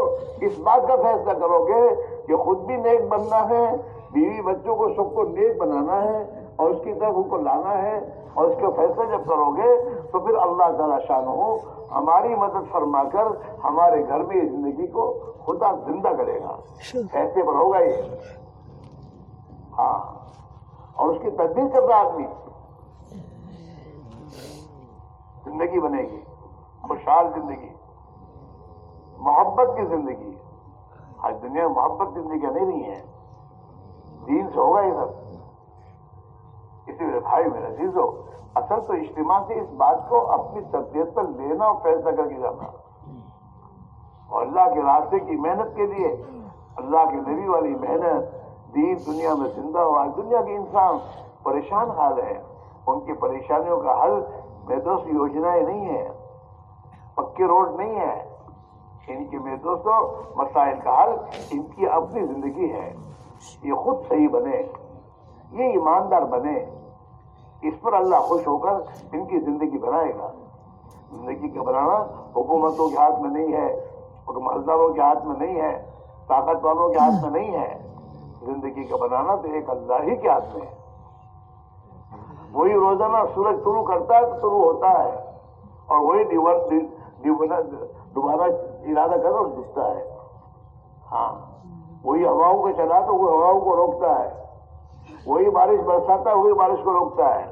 اس بات کا فیصلہ کرو گے کہ خود بھی نیک بننا ہے، بیوی بچوں کو سب کو نیک بنانا ہے اور اس کی طرف ان کو لانا ہے، اور اس کا فیصلہ جب کرو گے تو پھر اللہ تعالیٰ شانہ ہماری مدد فرما کر ہمارے گھر میں اس زندگی کو خدا زندہ کرے گا۔ فیصلے پر ہوگا یہ، ہاں، اور اس کی تدبیر کرتا آدمی، زندگی بنے گی، خوشحال زندگی، محبت کی زندگی۔ آج دنیا میں محبت کی زندگیاں نہیں رہی ہیں، دین سے ہوگا یہ سب۔ اسی لیے بھائی میرے عزیزو، اصل تو اجتماع سے اس بات کو اپنی تربیت پر لینا اور فیصلہ کر کے جانا، اور اللہ کے راستے کی محنت کے لیے، اللہ کے نبی والی محنت، دین دنیا میں زندہ ہوا۔ دنیا کے انسان پریشان حال ہے، ان کی پریشانیوں کا حل میرے دوست یوجنائیں نہیں ہیں، پکے روڈ نہیں ہے، ان کے میرے دوستوں مسائل کا حل ان کی اپنی زندگی ہے۔ یہ خود صحیح بنے، یہ ایماندار بنے، اس پر اللہ خوش ہو کر ان کی زندگی بنائے گا۔ زندگی کا بنانا حکومتوں کے ہاتھ میں نہیں ہے، مالداروں کے ہاتھ میں نہیں ہے، طاقت والوں کے ہاتھ میں نہیں ہے۔ زندگی کا بنانا تو ایک اللہ ہی کے ہاتھ میں ہے۔ وہی روزانہ سورج طلوع کرتا ہے تو طلوع ہوتا ہے، اور وہی دوبارہ ارادہ کر اور ڈوبتا ہے۔ ہاں، وہی ہواؤں کو چلاتا ہے، وہ ہواؤں کو روکتا ہے، وہی بارش برساتا ہے، وہی بارش کو روکتا ہے،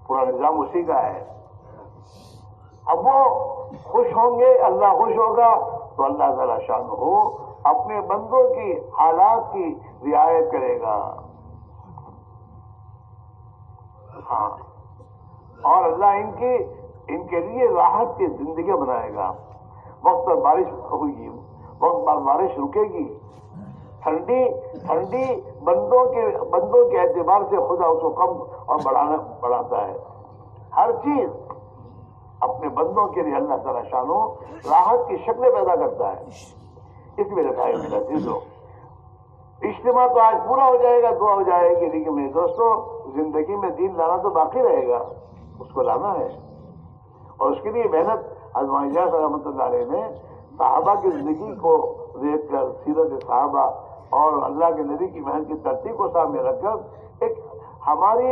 پورا نظام اسی کا ہے۔ اب وہ خوش ہوں گے، اللہ خوش ہوگا تو اللہ تعالیٰ شانہ اپنے بندوں کی حالات کی رعایت کرے گا۔ ہاں، اور اللہ ان کے لیے راحت کی زندگی بنائے گا۔ وقت پر بارش ہوگی، وقت پر بارش رکے گی، ٹھنڈی بندوں کے اعتبار سے خدا اس کو کم اور بڑھاتا ہے۔ ہر چیز اپنے بندوں کے لیے اللہ تعالیٰ شانہ راحت کی شکلیں پیدا کرتا ہے۔ اس لیے بھائی میرا عزیزو، اجتماع تو آج پورا ہو جائے گا، دعا ہو جائے گی، لیکن میرے دوستوں زندگی میں دین لانا تو باقی رہے گا، اس کو لانا ہے، اور اس کے لیے محنت۔ حضرت اجاز رحمۃ اللہ علیہ نے صحابہ کی زندگی کو دیکھ کر، سیرت صحابہ اور اللہ کے نبی کی محنت کی ترتیب کو سامنے رکھ کر، ایک ہماری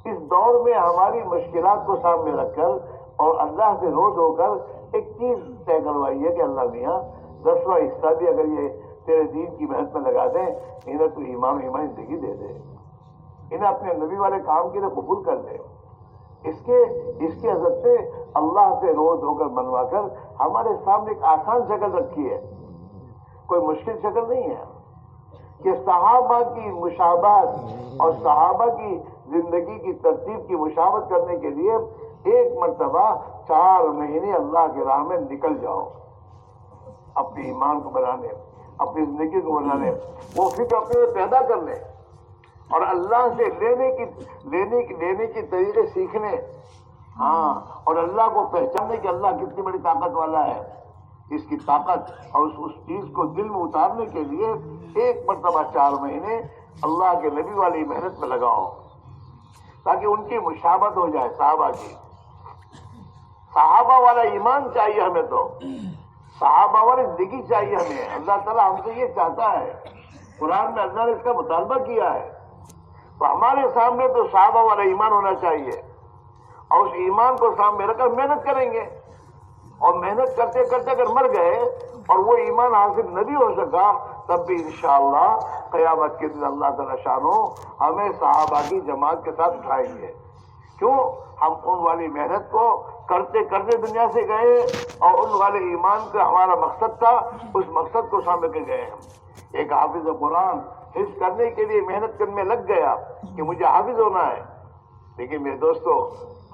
اس دور میں ہماری مشکلات کو سامنے رکھ کر اور اللہ سے روز ہو کر ایک چیز طے کروائی ہے کہ اللہ میاں 10واں حصہ بھی اگر یہ تیرے دین کی محنت میں لگا دیں، انہیں تو ایمان زندگی دے دے، انہیں اپنے نبی والے کام کے لیے قبول کر لے۔ اس کے حضرت سے اللہ سے روز ہو کر منوا کر ہمارے سامنے ایک آسان شکل رکھی ہے، کوئی مشکل شکل نہیں ہے، کہ صحابہ کی مشابہت اور صحابہ کی زندگی کی ترتیب کی مشابہت کرنے کے لیے ایک مرتبہ 4 مہینے اللہ کے راہ میں نکل جاؤ، اپنے ایمان کو بنانے، اپنی زندگی کو بنانے، وہ فکر اپنے پیدا کرنے اور اللہ سے لینے کی طریقے سیکھنے۔ ہاں، اور اللہ کو پہچاننے کہ اللہ کتنی بڑی طاقت والا ہے، اس کی طاقت اور اس چیز کو دل میں اتارنے کے لیے ایک مرتبہ 4 مہینے اللہ کے نبی والی محنت میں لگاؤ، تاکہ ان کی مشابہت ہو جائے صحابہ کی۔ صحابہ والا ایمان چاہیے ہمیں، تو صحابہ والی زندگی چاہیے ہمیں۔ اللہ تعالیٰ ہم سے یہ چاہتا ہے، قرآن میں اللہ نے اس کا مطالبہ کیا ہے، تو ہمارے سامنے تو صحابہ والا ایمان ہونا چاہیے، اور اس ایمان کو سامنے رکھ کر محنت کریں گے، اور محنت کرتے کرتے اگر مر گئے اور وہ ایمان حاصل نہیں ہو سکا، تب بھی انشاءاللہ قیامت کے دن اللہ تعالیٰ شانو ہمیں صحابہ کی جماعت کے ساتھ اٹھائیں گے۔ کیوں؟ ہم ان والی محنت کو کرتے کرتے دنیا سے گئے، اور ان والے ایمان کا ہمارا مقصد تھا، اس مقصد کو سامنے کے گئے ہم۔ ایک حافظ قرآن حفظ کرنے کے لیے محنت کرنے میں لگ گیا کہ مجھے حافظ ہونا ہے، لیکن میرے دوستو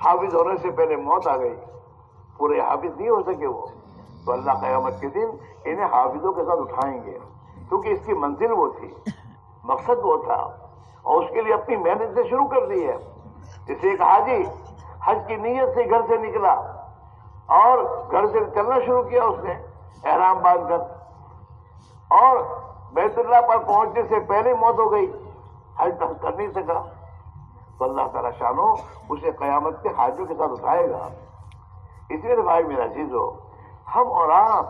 حافظ ہونے سے پہلے موت آ گئی، پورے حافظ نہیں ہو سکے وہ، تو اللہ قیامت کے دن انہیں حافظوں کے ساتھ اٹھائیں گے، کیونکہ اس کی منزل وہ تھی، مقصد وہ تھا، اور اس کے لیے اپنی محنت سے شروع کر دی ہے۔ جیسے ایک حاجی حج کی نیت سے گھر سے نکلا اور گھر سے چلنا شروع کیا، اس نے احرام باندھ کر، اور بیت اللہ پر پہنچنے سے پہلے موت ہو گئی، حج تک کر نہیں سکا، تو اللہ تعالیٰ شانو اسے قیامت کے حاجیوں کے ساتھ اٹھائے گا۔ اس لیے بھائی میرا عزیزو، ہم اور آپ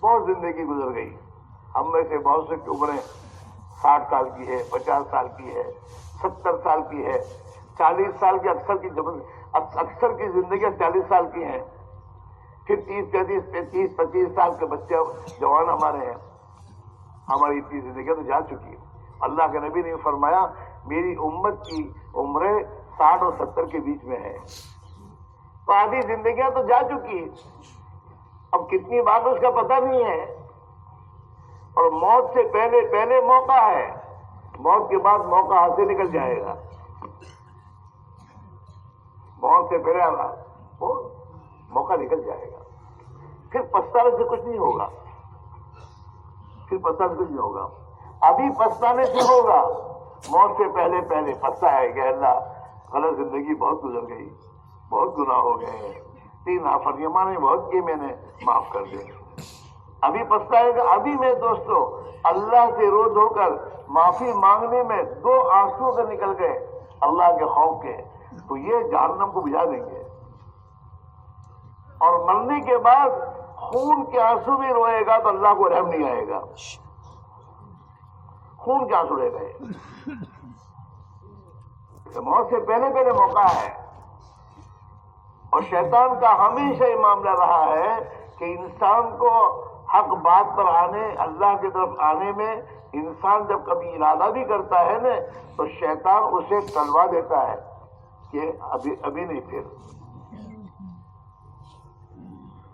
بہت زندگی گزر گئی، ہم میں سے بہت سے کی عمریں 60 سال کی ہے، 50 سال کی ہے، 70 سال کی ہے، 40 سال کی اکثر کی زندگیاں 40 سال کی ہیں، پھر 30 35 25 سال کے بچے جوان ہمارے ہیں، ہماری اتنی زندگیاں تو جا چکی ہے۔ اللہ کے نبی نے فرمایا میری امت کی عمریں 60 اور 70 کے بیچ میں ہے، تو آدھی زندگیاں تو جا چکی ہے، اب کتنی بات اس کا پتہ نہیں ہے، اور موت سے پہلے موقع ہے، موت کے بعد موقع ہاتھ سے نکل جائے گا، موت سے پہلے وہ موقع نکل جائے گا، پھر پچھتانے سے کچھ نہیں ہوگا، پھر پچھتانے سے کچھ نہیں ہوگا، ابھی پچھتانے سے ہوگا، موت سے پہلے پچھتا ہے کہ اللہ غلط زندگی بہت گزر گئی، بہت گناہ ہو گئے ہیں، 3 نافرمانیاں نے بہت کی، میں نے معاف کر دے، ابھی پچھتائے گا۔ ابھی میں دوستو اللہ سے رو دھو کر معافی مانگنے میں 2 آنسو اگر نکل گئے اللہ کے خوف کے، تو یہ جہنم کو بجھا دیں گے، اور مرنے کے بعد خون کے آنسو بھی روئے گا تو اللہ کو رحم نہیں آئے گا، خون کے آنسو رہ گئے، موت سے پہلے موقع ہے، اور شیطان کا ہمیشہ یہ معاملہ رہا ہے کہ انسان کو حق بات پر آنے، اللہ کی طرف آنے میں انسان جب کبھی ارادہ بھی کرتا ہے نا، تو شیطان اسے ٹلوا دیتا ہے کہ ابھی نہیں، پھر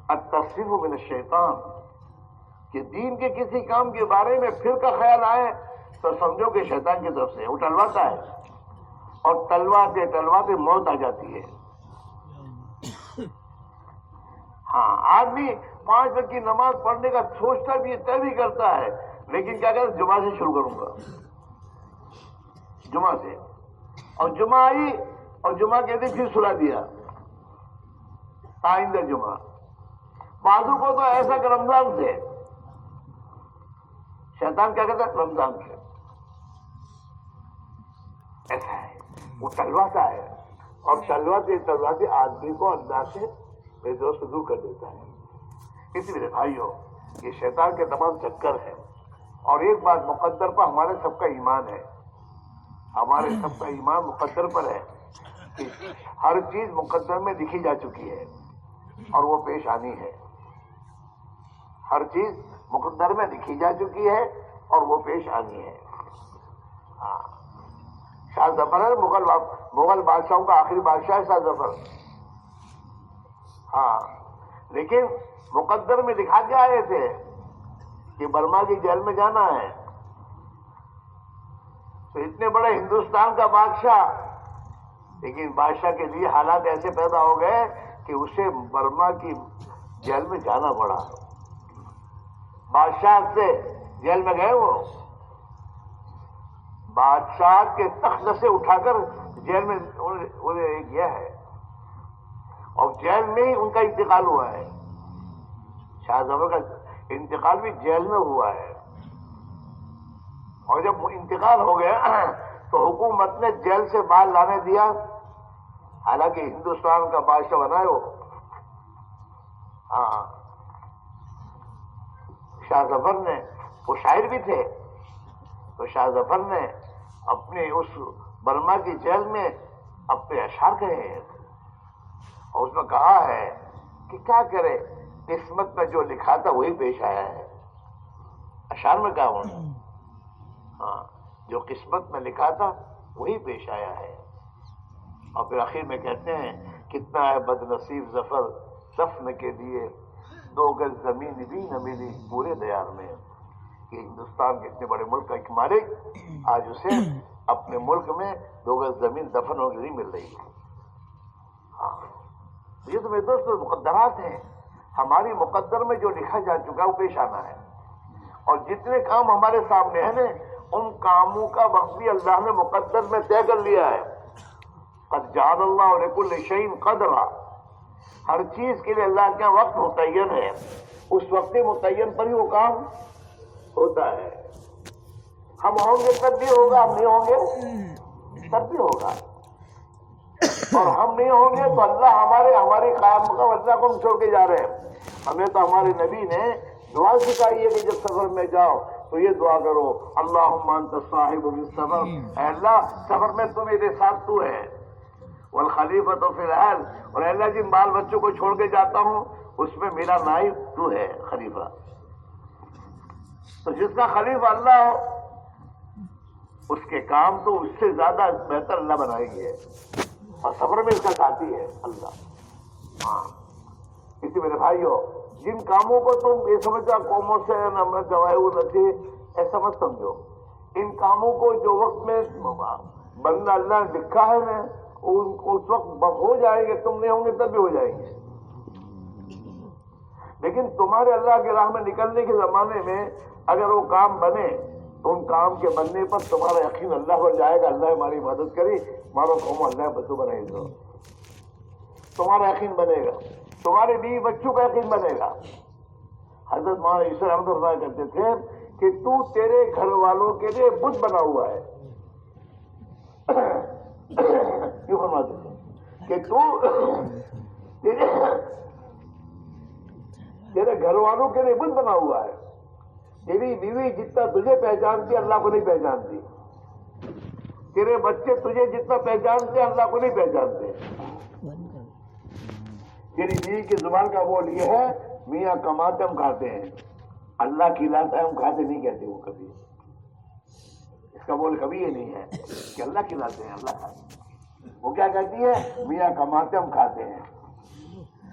التصریف من الشیطان، کہ دین کے کسی کام کے بارے میں پھر کا خیال آئے تو سمجھو کہ شیطان کی طرف سے وہ ٹلواتا ہے، اور ٹلواتے موت آ جاتی ہے۔ ہاں، آدمی 5 وقت کی نماز پڑھنے کا سوچتا بھی ہے، طے بھی کرتا ہے، لیکن کیا کہتا ہے جمعہ سے شروع کروں گا، جمعہ سے، اور جمعہ آئی اور جمعہ کے دن پھر سلا دیا، آئندہ جمعہ، بعضوں کو تو ایسا کہ رمضان سے، شیطان کیا کہتا ہے رمضان سے، ایسا ہے، وہ ٹلواتا ہے، اور ٹلواتے آدمی کو اللہ سے میرے دوست دور کر دیتا ہے۔ اس لیے بھائیو، یہ شیطان کے تمام چکر ہیں، اور ایک بات مقدر پر ہمارے سب کا ایمان ہے، ہمارے سب کا ایمان مقدر پر ہے کہ ہر چیز مقدر میں لکھی جا چکی ہے اور وہ پیش آنی ہے، ہر چیز مقدر میں لکھی جا چکی ہے اور وہ پیش آنی ہے۔ ہاں، شاہ ظفر ہے مغل بادشاہوں کا آخری بادشاہ ہے شاہ ظفر، ہاں، لیکن مقدر میں لکھا کے آئے تھے کہ برما کی جیل میں جانا ہے، تو اتنے بڑے ہندوستان کا بادشاہ، لیکن بادشاہ کے لیے حالات ایسے پیدا ہو گئے کہ اسے برما کی جیل میں جانا پڑا، بادشاہ سے جیل میں گئے، وہ بادشاہ کے تخت سے اٹھا کر جیل میں انہیں گیا ہے، اور جیل میں ہی ان کا انتقال ہوا ہے. شاہ ظفر کا انتقال بھی جیل میں ہوا ہے. اور جب انتقال ہو گیا تو حکومت نے جیل سے باہر لانے دیا. حالانکہ ہندوستان کا بادشاہ بنا ہے وہ. ہاں شاہ ظفر نے، وہ شاعر بھی تھے، تو شاہ ظفر نے اپنے اس برما کی جیل میں اپنے اشعار کہے ہیں، اور اس میں کہا ہے کہ کیا کرے، قسمت میں جو لکھا تھا وہی پیش آیا ہے. اشعار میں کہا انہوں نے، ہاں جو قسمت میں لکھا تھا وہی پیش آیا ہے. اور پھر آخر میں کہتے ہیں کتنا ہے بد نصیب ظفر دفن کے لیے 2 گز زمین بھی نہ ملی پورے دیار میں. کہ ہندوستان کے اتنے بڑے ملک کا ایک مالک آج اسے اپنے ملک میں 2 گز زمین دفن ہو کے نہیں مل رہی ہے. ہاں یہ تو میرے دوست مقدرات ہیں. ہماری مقدر میں جو لکھا جا چکا وہ پیش آنا ہے. اور جتنے کام ہمارے سامنے ہیں نا، ان کاموں کا وقت بھی اللہ نے مقدر میں طے کر لیا ہے. قد جعل اللہ لکل شیء قدرا، ہر چیز کے لیے اللہ کا وقت متعین ہے. اس وقت متعین پر ہی وہ کام ہوتا ہے. ہم ہوں گے تب بھی ہوگا، ہم نہیں ہوں گے تب بھی ہوگا. اور ہم نہیں ہوں گے تو اللہ ہمارے قیام کا اللہ کو ہم چھوڑ کے جا رہے ہیں. ہمیں تو ہمارے نبی نے دعا سکھائی ہے کہ جب سفر میں جاؤ تو یہ دعا کرو، اللہم انت الصاحب فی السفر، اے اللہ سفر میں تو میرے ساتھ تو ہے، والخلیفۃ فی الاہل، اور اے اللہ جن بال بچوں کو چھوڑ کے جاتا ہوں اس میں میرا نائب تو ہے خلیفہ. تو جس کا خلیفہ اللہ ہو اس کے کام تو اس سے زیادہ بہتر اللہ بنائیں گے، اور سفر میں اس کا ساتھی ہے اللہ. ہاں اسی میرے بھائیو، جن کاموں کو تم یہ سمجھا قوموں سے نہ جوائے نتھی، ایسا مت سمجھو. ان کاموں کو جو وقت میں بندہ اللہ نے لکھا ہے نا اس وقت ہو جائیں گے. تم نہیں ہوں گے تب بھی ہو جائیں گے. لیکن تمہارے اللہ کی راہ میں نکلنے کے زمانے میں اگر وہ کام بنے تو ان کام کے بننے پر تمہارا یقین اللہ پر جائے گا. اللہ ہماری مدد کری، مارو قوم اللہ بدو بنائی دو، تمہارا یقین بنے گا، تمہارے بیوی بچوں کا یقین بنے گا. حضرت مولانا عیسیٰ احمد فرمایا کرتے تھے کہ تو تیرے گھر والوں کے لیے بت بنا ہوا ہے. کیوں فرماتے تھے کہ تو تیرے گھر والوں کے لیے بت بنا ہوا ہے. تیری بیوی جتنا تجھے پہچانتی اللہ کو نہیں پہچانتی، تیرے بچے تجھے جتنا پہچانتے اللہ کو نہیں پہچانتے. تیری بیوی کی زبان کا بول یہ ہے میاں کماتے ہم کھاتے ہیں، اللہ کھلاتا ہے ہم کھاتے نہیں کہتے. وہ کبھی اس کا بول کبھی یہ نہیں ہے کہ اللہ کھلاتے ہیں اللہ کھاتے ہیں. وہ کیا کہتی ہے میاں کماتے ہم کھاتے ہیں.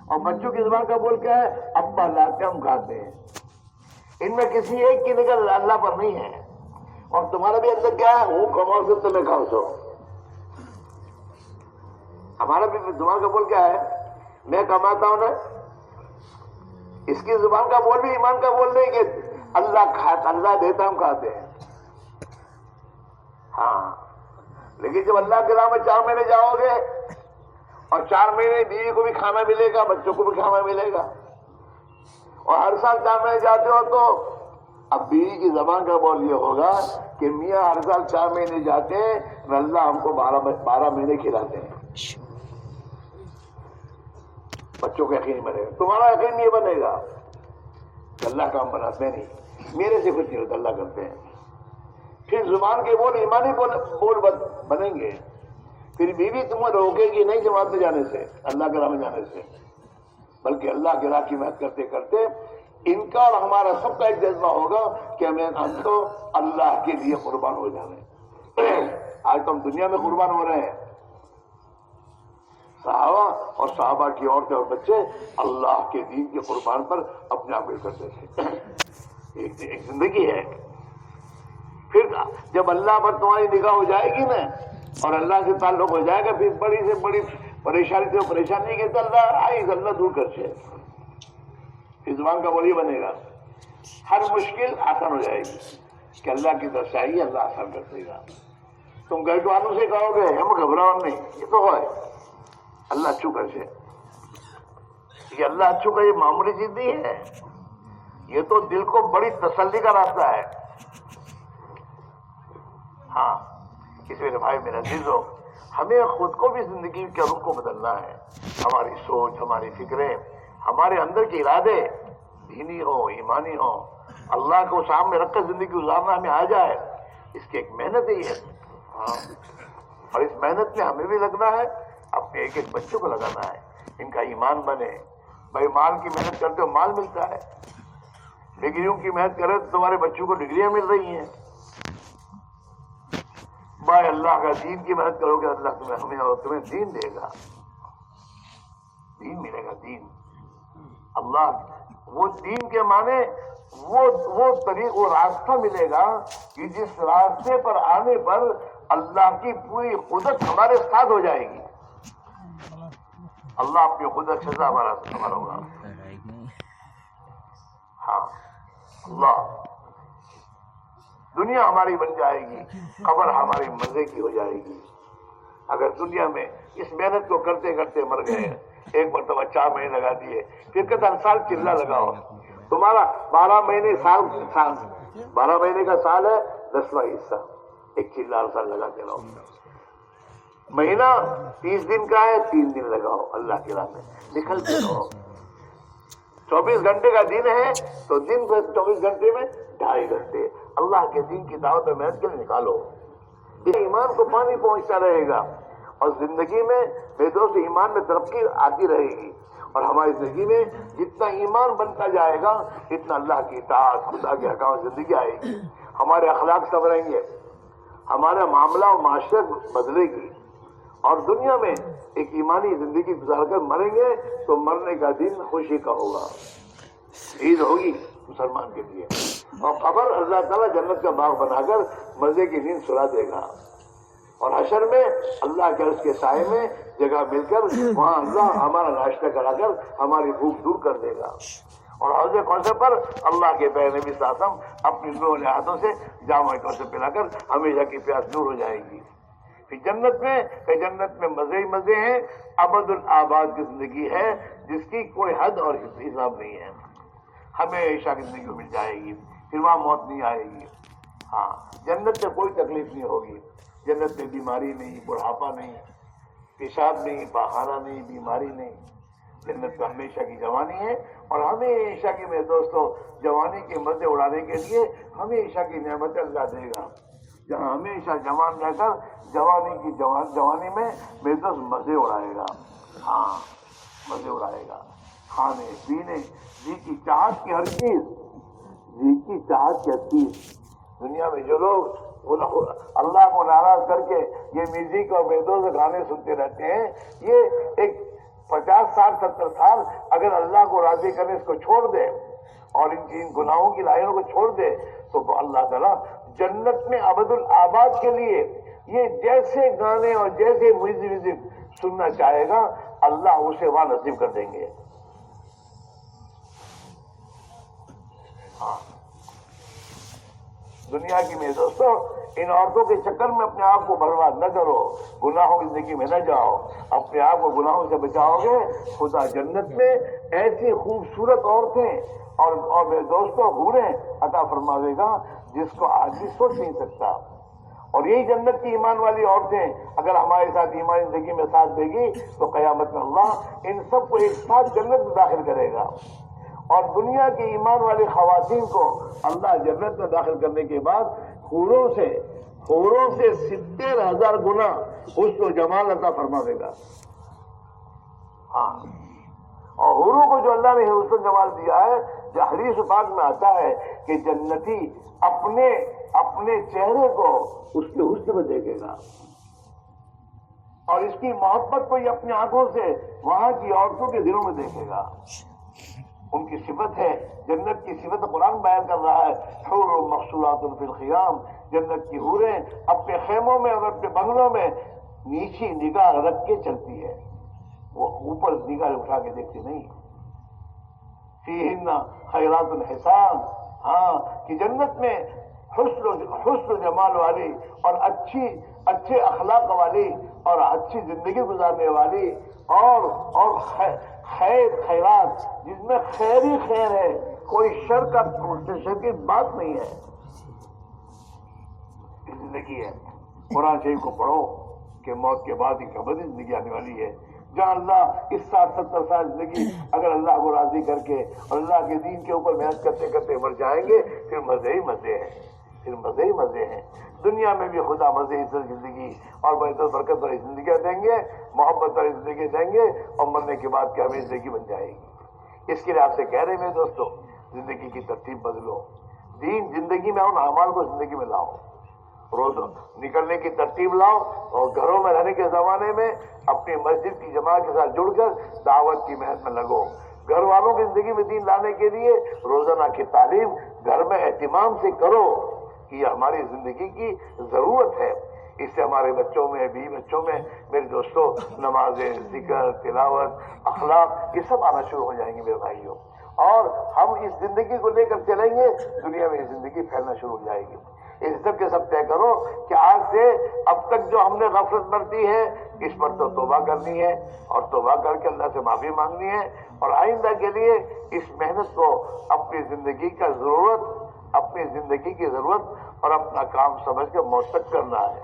اور بچوں کی زبان کا بول کیا ہے ابا لاتے ہم کھاتے ہیں. ان میں کسی ایک کی نگاہ اللہ پر نہیں ہے. اور تمہارا بھی اندر کیا ہے وہ کماؤ سے تمہیں کھاؤ سو. ہمارا بھی زبان کا بول کیا ہے میں کماتا ہوں نا. اس کی زبان کا بول بھی ایمان کا بول نہیں کہ اللہ کھاتا اللہ دیتا ہم کھاتے ہیں. ہاں لیکن جب اللہ کے راہ میں 4 مہینے جاؤ گے اور 4 مہینے بیوی کو بھی کھانا ملے گا بچوں کو بھی کھانا ملے گا، اور ہر سال 4 مہینے جاتے ہو تو اب بیوی کی زبان کا بول یہ ہوگا کہ میاں ہر سال 4 مہینے جاتے ہیں اور اللہ ہم کو 12 مہینے کھلاتے ہیں. بچوں کا یقین بنے گا، تمہارا یقین یہ بنے گا کہ اللہ کام بناتے نہیں، میرے سے کچھ نہیں ہوتا اللہ کرتے ہیں. پھر زبان کے بول ایمانی بول بنیں گے. پھر بیوی تمہیں روکے گی نہیں جماعت میں جانے سے، اللہ کے راہ میں جانے سے، بلکہ اللہ کی راہ کی محنت کرتے کرتے ان کا اور ہمارا سب کا ایک جذبہ ہوگا کہ ہم تو اللہ کے لیے قربان ہو جانے. آج تو ہم دنیا میں قربان ہو رہے ہیں. صحابہ اور صحابہ کی عورتیں اور بچے اللہ کے دین کے قربان پر اپنے آپ کرتے تھے. ایک زندگی ہے. پھر جب اللہ پر تمہاری نگاہ ہو جائے گی نا اور اللہ سے تعلق ہو جائے گا پھر بڑی سے بڑی پریشانی سے پریشانی کے تو اللہ آئی اللہ دور کر سے. پھر زبان کا بول یہ بنے گا ہر مشکل آسان ہو جائے گی کہ اللہ کی طرف سے آئیے اللہ آسان کر دے گا. تم گھر والوں سے کہو گے ہم گھبراؤ نہیں، یہ تو ہے اللہ چو کر سے یہ اللہ اچھو کا یہ معمولی چیز نہیں ہے، یہ تو دل کو بڑی تسلی کا راستہ ہے۔ ہاں، اس میرے بھائی میرے عزیزو، ہمیں خود کو بھی زندگی کے رخ کو بدلنا ہے، ہماری سوچ، ہماری فکریں، ہمارے اندر کے ارادے دینی ہو، ایمانی ہو، اللہ کو سامنے رکھ کر زندگی گزارنا ہمیں آ جائے، اس کی ایک محنت ہے یہ۔ ہاں، اور اس محنت میں ہمیں بھی لگنا ہے، اپنے ایک ایک بچوں کو لگانا ہے، ان کا ایمان بنے۔ بھائی مال کی محنت کرتے ہو مال ملتا ہے، ڈگریوں کی محنت کرے تو تمہارے بچوں کو ڈگریاں مل رہی ہیں۔ بھائی اللہ کا دین کی محنت کرو گے، اللہ تمہیں ہمیں اور تمہیں دین دے گا، دین ملے گا، دین۔ اللہ وہ دین کے معنی وہ طریق، وہ راستہ ملے گا کہ جس راستے پر آنے پر اللہ کی پوری قدرت ہمارے ساتھ ہو جائے گی۔ اللہ اپنی قدرت سے ہمارا ہوگا۔ ہاں، اللہ، دنیا ہماری بن جائے گی، قبر ہماری مزے کی ہو جائے گی۔ اگر دنیا میں اس محنت کو کرتے کرتے مر گئے، ایک مرتبہ 4 مہینے لگا دیے، پھر کہتا سال چلہ لگاؤ، تمہارا 12 مہینے سال 12 مہینے کا سال ہے، 10واں حصہ ایک چلہ ہر سال لگا کے رہو۔ مہینہ 30 دن کا ہے، 3 دن لگاؤ اللہ کی راہ میں، نکلتے رہو۔ 24 گھنٹے کا دن ہے تو دن سے 24 گھنٹے میں 2.5 گھنٹے اللہ کے دین کی دعوت میں محنت کے لیے نکالو، یہ ایمان کو پانی پہنچتا رہے گا، اور زندگی میں میرے دوست ایمان میں ترقی آتی رہے گی، اور ہماری زندگی میں جتنا ایمان بنتا جائے گا اتنا اللہ کی اطاعت، خدا کے احکام زندگی آئے گی، ہمارے اخلاق سنوریں گے، ہمارا معاملہ و معاشرت بدلے گی، اور دنیا میں ایک ایمانی زندگی گزار کر مریں گے تو مرنے کا دن خوشی کا ہوگا، عید ہوگی مسلمان کے لیے، اور قبر اللہ تعالیٰ جنت کا باغ بنا کر مزے کی نیند سلا دے گا، اور حشر میں اللہ کے عرش کے سائے میں جگہ مل کر وہاں اللہ ہمارا ناشتہ کرا کر ہماری بھوک دور کر دے گا، اور حوض کوثر پر اللہ کے پیارے نبی صلی اللہ علیہ وسلم اپنی دونوں ہاتھوں سے جام کوثر پلا کر ہمیشہ کی پیاس دور ہو جائے گی۔ پھر جنت میں مزے ہی مزے ہیں، ابد الآباد کی زندگی ہے جس کی کوئی حد اور حساب نہیں ہے، ہمیشہ کی زندگی مل جائے گی، پھر وہاں موت نہیں آئے گی۔ ہاں، جنت میں کوئی تکلیف نہیں ہوگی، جنت میں بیماری نہیں، بڑھاپا نہیں، پیشاب نہیں، پاخانہ نہیں، بیماری نہیں، جنت میں ہمیشہ کی جوانی ہے، اور ہمیشہ کی میرے دوستو جوانی کے مزے اڑانے کے لیے ہمیشہ کی نعمت اللہ دے گا، جہاں ہمیشہ جوان رہ کر جوانی میں میرے دوست مزے اڑائے گا۔ ہاں، مزے اڑائے گا، کھانے پینے، جی کی چاہت کی ہر چیز، جی کی چاہت کی ہر چیز۔ دنیا میں جو لوگ اللہ کو ناراض کر کے یہ میوزک اور بیدوز گانے سنتے رہتے ہیں، یہ ایک 50 سال 70 سال اگر اللہ کو راضی کرنے اس کو چھوڑ دے اور ان گناہوں کی لائنوں کو چھوڑ دے تو اللہ تعالیٰ جنت میں ابد الآباد کے لیے یہ جیسے گانے اور جیسے میوزک سننا چاہے گا اللہ اسے وہاں نصیب کر دیں گے۔ ہاں، دنیا کی میرے دوستوں ان عورتوں کے چکر میں اپنے آپ کو برباد نہ کرو، گناہوں کی زندگی میں نہ جاؤ، اپنے آپ کو گناہوں سے بچاؤ گے، خدا جنت میں ایسی خوبصورت عورتیں اور میرے دوستوں حوریں عطا فرماوے گا جس کو آدمی سوچ نہیں سکتا، اور یہی جنت کی ایمان والی عورتیں اگر ہمارے ساتھ ایمانی زندگی میں ساتھ دے گی تو قیامت میں اللہ ان سب کو ایک ساتھ جنت میں داخل کرے گا، اور دنیا کی ایمان والی خواتین کو اللہ جنت میں داخل کرنے کے بعد حوروں سے 70,000 گنا حسن و جمال عطا فرماوے گا۔ ہاں، اور حوروں کو جو اللہ نے حسن و جمال دیا ہے، جو حدیث پاک میں آتا ہے کہ جنتی اپنے چہرے کو اس کے حسن میں دیکھے گا، اور اس کی محبت کو یہ اپنی آنکھوں سے وہاں کی عورتوں کے دلوں میں دیکھے گا۔ ان کی صفت ہے، جنت کی صفت قرآن بیان کر رہا ہے، حور مقصورات فی الخیام، جنت کی حوریں اپنے خیموں میں اور اپنے بنگلوں میں نیچی نگاہ رکھ کے چلتی ہے، وہ اوپر نگاہ اٹھا کے دیکھتی نہیں۔ فیہن خیرات حسان، ہاں، کہ جنت میں حسن جمال والی اور اچھے اخلاق والی اور اچھی زندگی گزارنے والی اور خیرات جس میں خیر ہی خیر ہے، کوئی شر کی بات نہیں ہے، زندگی ہے۔ قرآن شریف کو پڑھو کہ موت کے بعد ایک ابدی زندگی آنے والی ہے، جہاں اللہ اس 60-70 سال زندگی اگر اللہ کو راضی کر کے اور اللہ کے دین کے اوپر محنت کرتے کرتے مر جائیں گے، پھر مزے ہی مزے ہیں، پھر مزے ہی مزے ہیں۔ دنیا میں بھی خدا مزے عزت زندگی اور برکت والی زندگیاں دیں گے، محبت والی زندگی دیں گے، اور مرنے کے بعد کیا ہمیں زندگی بن جائے گی۔ اس کے لیے آپ سے کہہ رہے ہیں میرے دوستو، زندگی کی ترتیب بدلو، دین زندگی میں ان اعمال کو زندگی میں لاؤ، روز نکلنے کی ترتیب لاؤ، اور گھروں میں رہنے کے زمانے میں اپنی مسجد کی جماعت کے ساتھ جڑ کر دعوت کی محنت میں لگو۔ گھر والوں کی زندگی میں دین لانے کے لیے روزانہ کی تعلیم گھر میں اہتمام سے کرو کہ یہ ہماری زندگی کی ضرورت ہے۔ اس سے ہمارے بچوں میں، بیوی بچوں میں میرے دوستوں نمازیں، ذکر، تلاوت، اخلاق یہ سب آنا شروع ہو جائیں گے میرے بھائیوں، اور ہم اس زندگی کو لے کر چلیں گے، دنیا میں یہ زندگی پھیلنا شروع ہو جائے گی۔ اس سب کے سب طے کرو کہ آج سے اب تک جو ہم نے غفلت برتی ہے اس پر تو توبہ کرنی ہے، اور توبہ کر کے اللہ سے معافی مانگنی ہے، اور آئندہ کے لیے اس محنت کو اپنی زندگی کی ضرورت اور اپنا کام سمجھ کے موثق کرنا ہے۔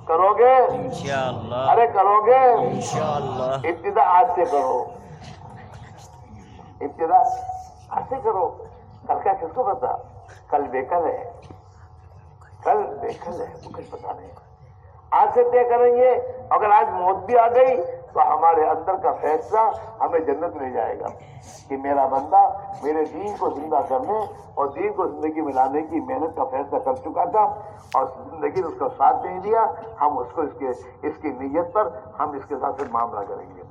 کرو گے انشاءاللہ؟ ارے کرو گے انشاءاللہ؟ ابتدا آج سے کرو، ابتدا آج سے کرو۔ کل کا کس کو پتا؟ کل بےکل ہے، کل بےکل ہے، کچھ پتا نہیں۔ آج سے طے کریں گے، اگر آج موت بھی آ گئی تو ہمارے اندر کا فیصلہ ہمیں جنت لے جائے گا کہ میرا بندہ میرے دین کو زندہ کرنے اور دین کو زندگی میں لانے کی محنت کا فیصلہ کر چکا تھا، اور زندگی نے اس کا ساتھ نہیں دیا، ہم اس کو اس کی نیت پر ہم اس کے ساتھ معاملہ کریں گے۔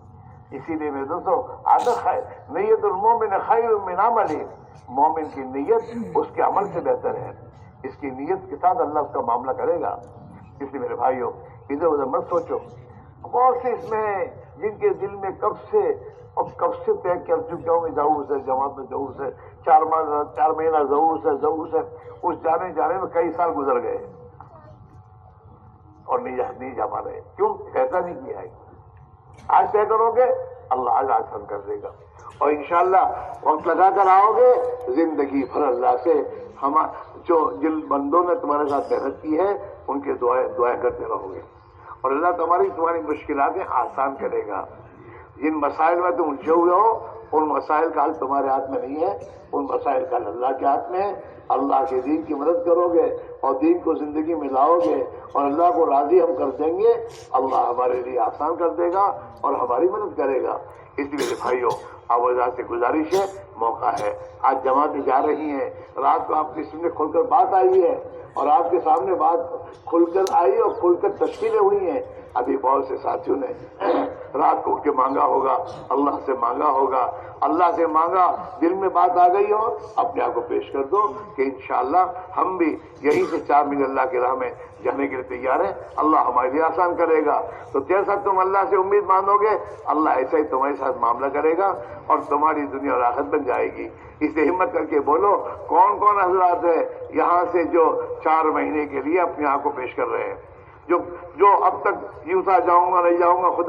اسی لیے میرے دوستو عادت ہے، نیت المومن خیر من عملہ، مومن کی نیت اس کے عمل سے بہتر ہے، اس کی نیت کے ساتھ اللہ اس کا معاملہ کرے گا۔ اس لیے میرے بھائیوں ادھر ادھر مت سوچو۔ بہت سے اس میں جن کے دل میں کب سے طے کر چکا ہوں ضرور سے جماعت میں ضرور سے 4 مہینہ ضرور سے اس جانے میں کئی سال گزر گئے اور نہیں جا پا رہے، کیوں؟ ایسا نہیں کیا ہے۔ آج طے کرو گے اللہ آج آسان کر دے گا، اور انشاءاللہ وقت لگا کر آؤ گے زندگی بھر اللہ سے جن بندوں نے تمہارے ساتھ محنت کی ہے ان کے دعائیں کرتے رہو گے، اور اللہ تمہاری مشکلاتیں آسان کرے گا۔ جن مسائل میں تم الجھے ہوئے ہو ان مسائل کا حل تمہارے ہاتھ میں نہیں ہے، ان مسائل کا حل اللہ کے ہاتھ میں ہے۔ اللہ کے دین کی مدد کرو گے اور دین کو زندگی میں لاؤ گے اور اللہ کو راضی ہم کر دیں گے، اللہ ہمارے لیے آسان کر دے گا اور ہماری مدد کرے گا۔ اس لیے بھائیوں آواز سے گزارش ہے، موقع ہے، آج جماعتیں جا رہی ہیں، رات کو آپ کی سامنے کھل کر بات آئی ہے اور آپ کے سامنے بات کھل کر آئی اور کھل کر تشکیلیں ہوئی ہیں۔ ابھی بہت سے ساتھیوں نے رات کو اٹھ کے مانگا ہوگا، اللہ سے مانگا ہوگا، اللہ سے مانگا، دل میں بات آ گئی ہو، اپنے آپ کو پیش کر دو کہ انشاءاللہ ہم بھی یہیں سے 4 مہینے اللہ کی راہ میں جانے کے لیے تیار ہیں، اللہ ہمارے لیے آسان کرے گا۔ تو جیسا تم اللہ سے امید مانو گے اللہ ایسا ہی تمہارے ساتھ معاملہ کرے گا اور تمہاری دنیا اور آخرت بن جائے گی۔ اس سے ہمت کر کے بولو، کون کون حضرات ہیں یہاں سے جو 4 مہینے کے لیے اپنے آپ کو پیش کر رہے ہیں، جو اب تک یوں تھا جاؤں گا نہیں جاؤں گا، خدا